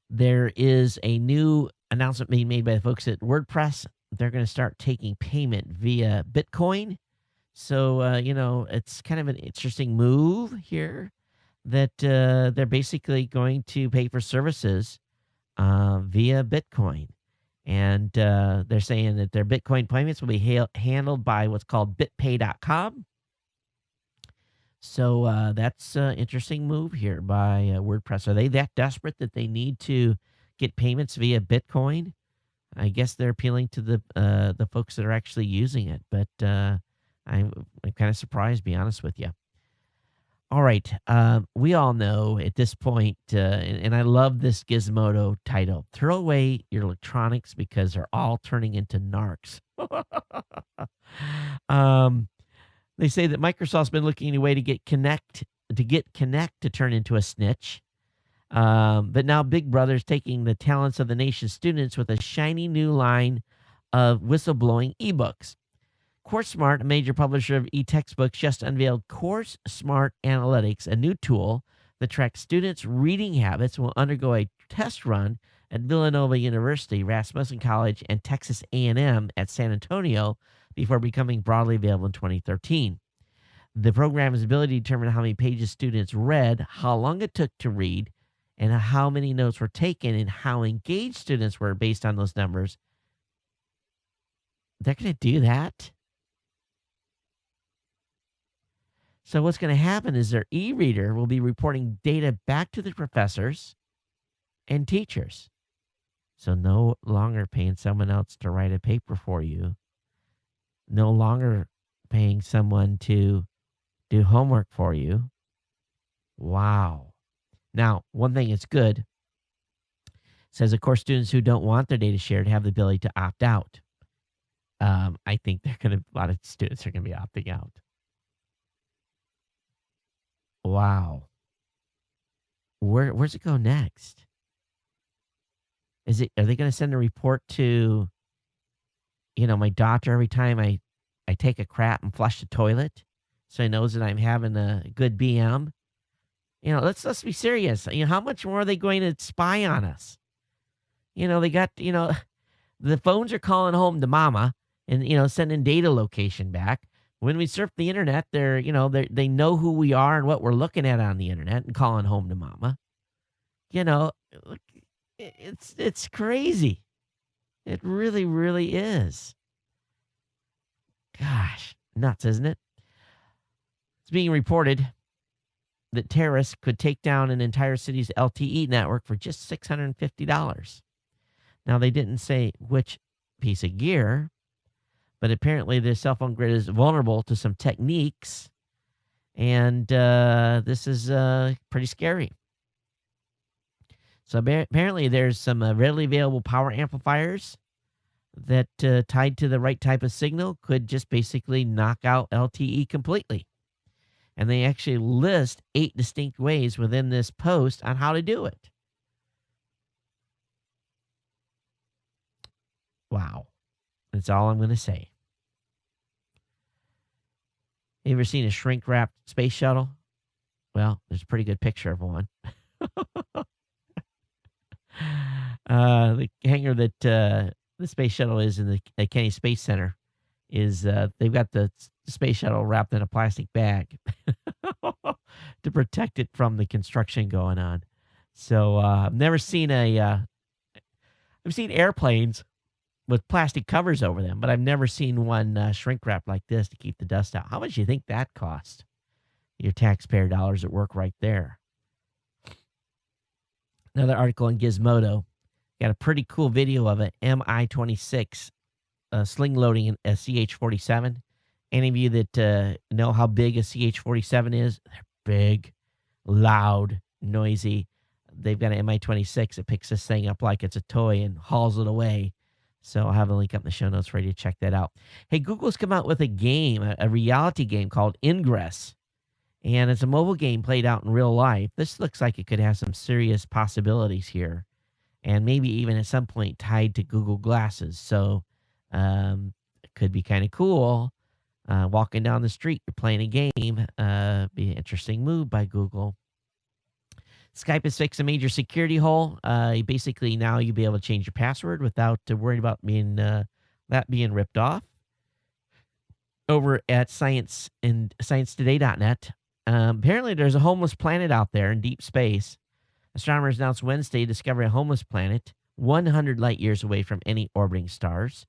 there is a new announcement being made by the folks at WordPress. They're going to start taking payment via Bitcoin. So, it's kind of an interesting move here that they're basically going to pay for services via Bitcoin. And they're saying that their Bitcoin payments will be handled by what's called BitPay.com. So that's an interesting move here by WordPress. Are they that desperate that they need to get payments via Bitcoin? I guess they're appealing to the folks that are actually using it. But I'm kind of surprised, to be honest with you. All right. We all know at this point, and I love this Gizmodo title, throw away your electronics because they're all turning into narcs. They say that Microsoft's been looking at a way to get Kinect to turn into a snitch. But now Big Brother's taking the talents of the nation's students with a shiny new line of whistleblowing ebooks. CourseSmart, a major publisher of e-textbooks, just unveiled CourseSmart Analytics, a new tool The track students' reading habits will undergo a test run at Villanova University, Rasmussen College, and Texas A&M at San Antonio before becoming broadly available in 2013. The program's ability to determine how many pages students read, how long it took to read, and how many notes were taken, and how engaged students were based on those numbers. They're going to do that? So what's going to happen is their e-reader will be reporting data back to the professors and teachers. So no longer paying someone else to write a paper for you. No longer paying someone to do homework for you. Wow. Now, one thing that's good, it says, of course, students who don't want their data shared have the ability to opt out. I think a lot of students are going to be opting out. Wow. Where's it go next? Are they going to send a report to, my doctor every time I take a crap and flush the toilet, so he knows that I'm having a good BM? Let's be serious. How much more are they going to spy on us? They got, the phones are calling home to mama and, sending data location back. When we surf the internet, they know who we are and what we're looking at on the internet and calling home to mama. It's crazy. It really, really is. Gosh, nuts, isn't it? It's being reported that terrorists could take down an entire city's LTE network for just $650. Now, they didn't say which piece of gear, but apparently the cell phone grid is vulnerable to some techniques, and this is pretty scary. So apparently there's some readily available power amplifiers that tied to the right type of signal could just basically knock out LTE completely. And they actually list 8 distinct ways within this post on how to do it. Wow. That's all I'm going to say. You ever seen a shrink-wrapped space shuttle? Well, there's a pretty good picture of one. The hangar that the space shuttle is in the Kennedy Space Center is they've got the space shuttle wrapped in a plastic bag to protect it from the construction going on. So I've never seen I've seen airplanes with plastic covers over them, but I've never seen one shrink wrap like this to keep the dust out. How much do you think that cost? Your taxpayer dollars at work right there. Another article in Gizmodo got a pretty cool video of an Mi-26 sling loading a CH-47. Any of you that know how big a CH-47 is, they're big, loud, noisy. They've got an Mi-26 that picks this thing up like it's a toy and hauls it away. So I'll have a link up in the show notes for you to check that out. Hey, Google's come out with a game, a reality game called Ingress. And it's a mobile game played out in real life. This looks like it could have some serious possibilities here. And maybe even at some point tied to Google Glasses. So it could be kind of cool. Walking down the street, you're playing a game. Be an interesting move by Google. Skype has fixed a major security hole. Basically, now you'll be able to change your password without worrying about that being ripped off. Over at sciencetoday.net, apparently there's a homeless planet out there in deep space. Astronomers announced Wednesday discovering a homeless planet 100 light years away from any orbiting stars.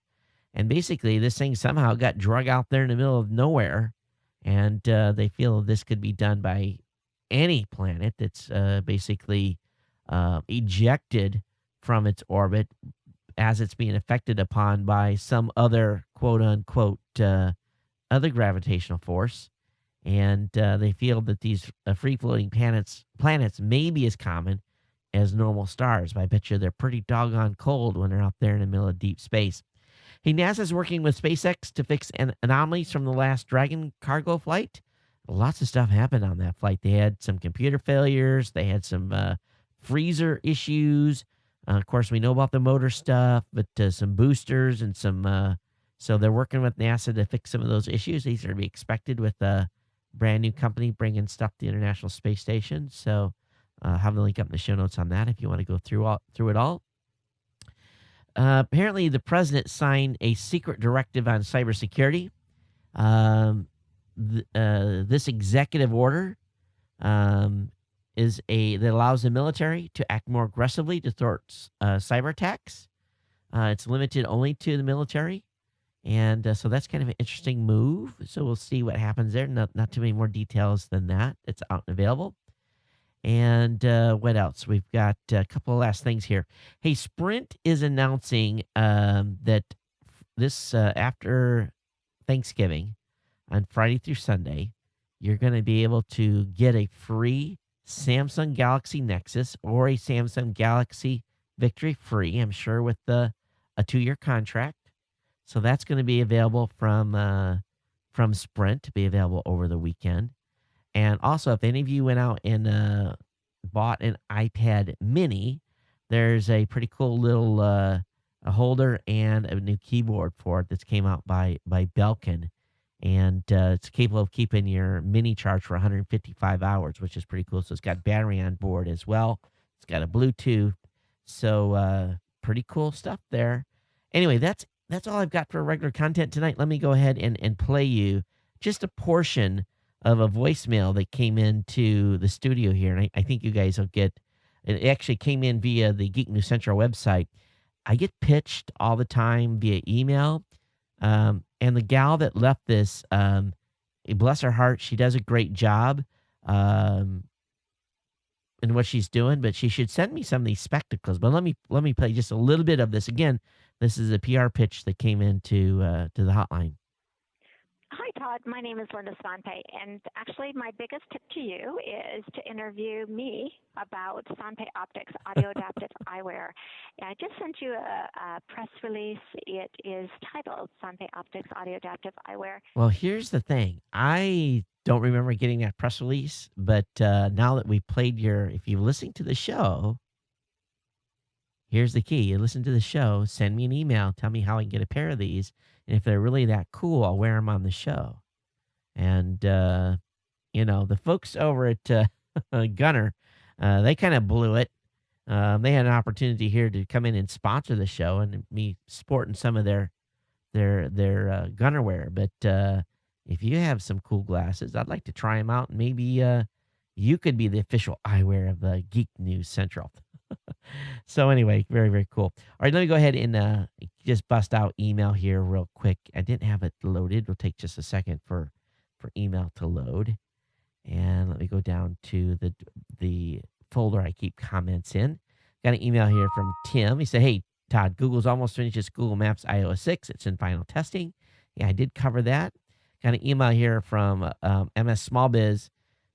And basically, this thing somehow got drug out there in the middle of nowhere. And they feel this could be done by any planet that's basically ejected from its orbit as it's being affected upon by some other quote-unquote other gravitational force. And they feel that these free-floating planets may be as common as normal stars. But I bet you they're pretty doggone cold when they're out there in the middle of deep space. Hey, NASA's working with SpaceX to fix anomalies from the last Dragon cargo flight. Lots of stuff happened on that flight. They had some computer failures. They had some freezer issues. Of course, we know about the motor stuff, but some boosters and some... so they're working with NASA to fix some of those issues. These are to be expected with a brand new company bringing stuff to the International Space Station. So have the link up in the show notes on that if you want to go through it all. Apparently, the president signed a secret directive on cybersecurity. This executive order that allows the military to act more aggressively to thwart cyber attacks. It's limited only to the military, and so that's kind of an interesting move. So we'll see what happens there. Not too many more details than that. It's out and available. And what else? We've got a couple of last things here. Hey, Sprint is announcing that this after Thanksgiving on Friday through Sunday, you're going to be able to get a free Samsung Galaxy Nexus or a Samsung Galaxy Victory free, I'm sure, with a 2-year contract. So that's going to be available from Sprint, to be available over the weekend. And also, if any of you went out and bought an iPad mini, there's a pretty cool little a holder and a new keyboard for it that's came out by Belkin. And it's capable of keeping your mini charged for 155 hours, which is pretty cool. So it's got battery on board as well. It's got a Bluetooth. So pretty cool stuff there. Anyway, that's all I've got for regular content tonight. Let me go ahead and play you just a portion of a voicemail that came into the studio here. And I think you guys will get it. Actually came in via the Geek News Central website. I get pitched all the time via email. And the gal that left this, bless her heart, she does a great job in what she's doing, but she should send me some of these spectacles. But let me play just a little bit of this. Again, this is a PR pitch that came into to the hotline. Hi, Todd. My name is Linda Sanpe, and actually my biggest tip to you is to interview me about Sanpe Optics Audio Adaptive Eyewear. I just sent you a press release. It is titled Sanpe Optics Audio Adaptive Eyewear. Well, here's the thing. I don't remember getting that press release, but now that we played if you listen to the show, here's the key. You listen to the show, send me an email, tell me how I can get a pair of these. And if they're really that cool, I'll wear them on the show. And, the folks over at Gunner, they kind of blew it. They had an opportunity here to come in and sponsor the show and me sporting some of their Gunner wear. But if you have some cool glasses, I'd like to try them out. And maybe you could be the official eyewear of the Geek News Central. So anyway, very, very cool. All right, let me go ahead and just bust out email here real quick. I didn't have it loaded. It'll take just a second for email to load. And let me go down to the folder I keep comments in. Got an email here from Tim. He said, hey, Todd, Google's almost finished its Google Maps iOS 6. It's in final testing. Yeah, I did cover that. Got an email here from MS Small Biz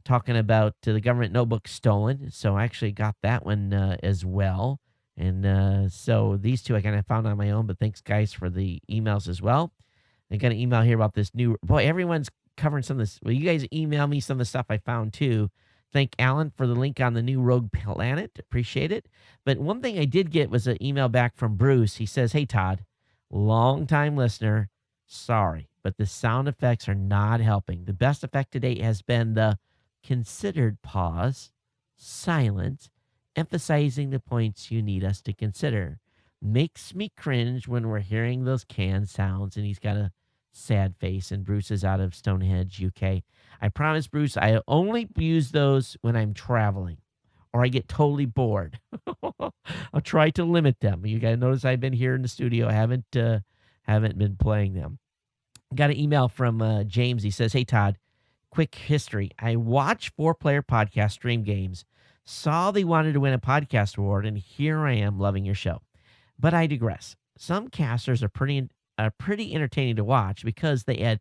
talking about the government notebook stolen. So I actually got that one as well. And so these two I kind of found on my own, but thanks, guys, for the emails as well. I got an email here about this new... Boy, everyone's covering some of this. Well, you guys email me some of the stuff I found, too. Thank Alan for the link on the new Rogue Planet. Appreciate it. But one thing I did get was an email back from Bruce. He says, hey, Todd, long-time listener, sorry, but the sound effects are not helping. The best effect to date has been the considered pause, silence, emphasizing the points you need us to consider. Makes me cringe when we're hearing those canned sounds. And he's got a sad face, and Bruce is out of Stonehenge, UK. I promise, Bruce, I only use those when I'm traveling or I get totally bored. I'll try to limit them. You guys notice I've been here in the studio. I haven't been playing them. Got an email from James. He says, hey, Todd, quick history. I watch 4-player podcast stream games, saw they wanted to win a podcast award, and here I am loving your show. But I digress. Some casters are pretty entertaining to watch because they add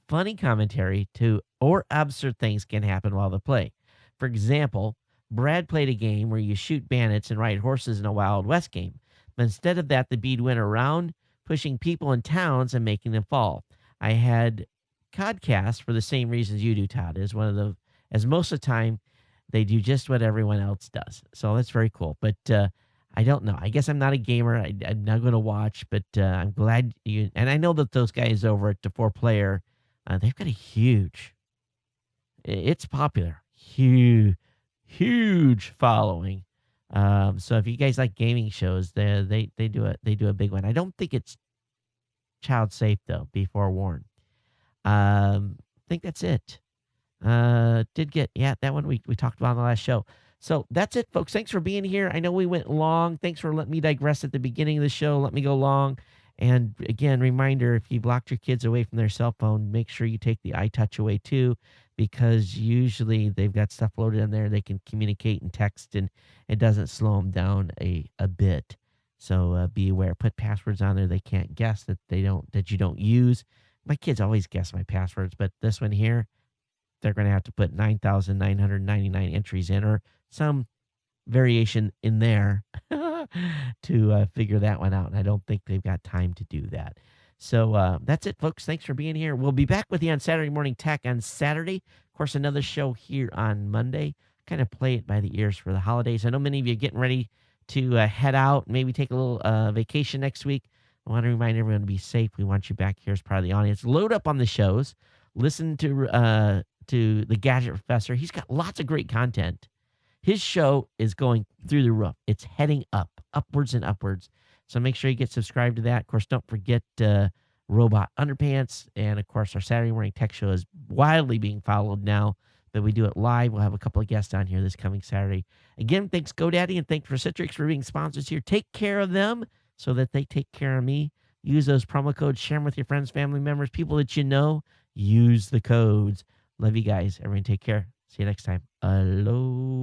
funny commentary to or absurd things can happen while they play. For example, Brad played a game where you shoot bandits and ride horses in a Wild West game. But instead of that, the bead went around pushing people in towns and making them fall. I had Codcast for the same reasons you do, Todd, as most of the time they do just what everyone else does. So that's very cool. But I don't know. I guess I'm not a gamer. I'm not going to watch, but I'm glad you... And I know that those guys over at the 4-player, they've got a huge... It's popular. Huge huge following. So if you guys like gaming shows, they do a big one. I don't think it's child safe though. Be forewarned. I think that's it. Did get that one we talked about on the last show. So that's it, folks. Thanks for being here. I know we went long. Thanks for letting me digress at the beginning of the show. Let me go long. And again, reminder, if you've locked your kids away from their cell phone, make sure you take the iTouch away too, because usually they've got stuff loaded in there. They can communicate and text, and it doesn't slow them down a bit. So be aware. Put passwords on there they can't guess, that you don't use. My kids always guess my passwords, but this one here, they're going to have to put 9,999 entries in, or some variation in there to figure that one out. And I don't think they've got time to do that. So that's it, folks. Thanks for being here. We'll be back with you on Saturday Morning Tech on Saturday. Of course, another show here on Monday. Kind of play it by the ears for the holidays. I know many of you are getting ready to head out, maybe take a little vacation next week. I want to remind everyone to be safe. We want you back here as part of the audience. Load up on the shows. Listen to the Gadget Professor. He's got lots of great content. His show is going through the roof. It's heading up, upwards and upwards. So make sure you get subscribed to that. Of course, don't forget Robot Underpants. And, of course, our Saturday Morning Tech show is wildly being followed now, but we do it live. We'll have a couple of guests on here this coming Saturday. Again, thanks GoDaddy, and thanks for Citrix for being sponsors here. Take care of them so that they take care of me. Use those promo codes. Share them with your friends, family members, people that you know. Use the codes. Love you guys. Everyone take care. See you next time. Aloha.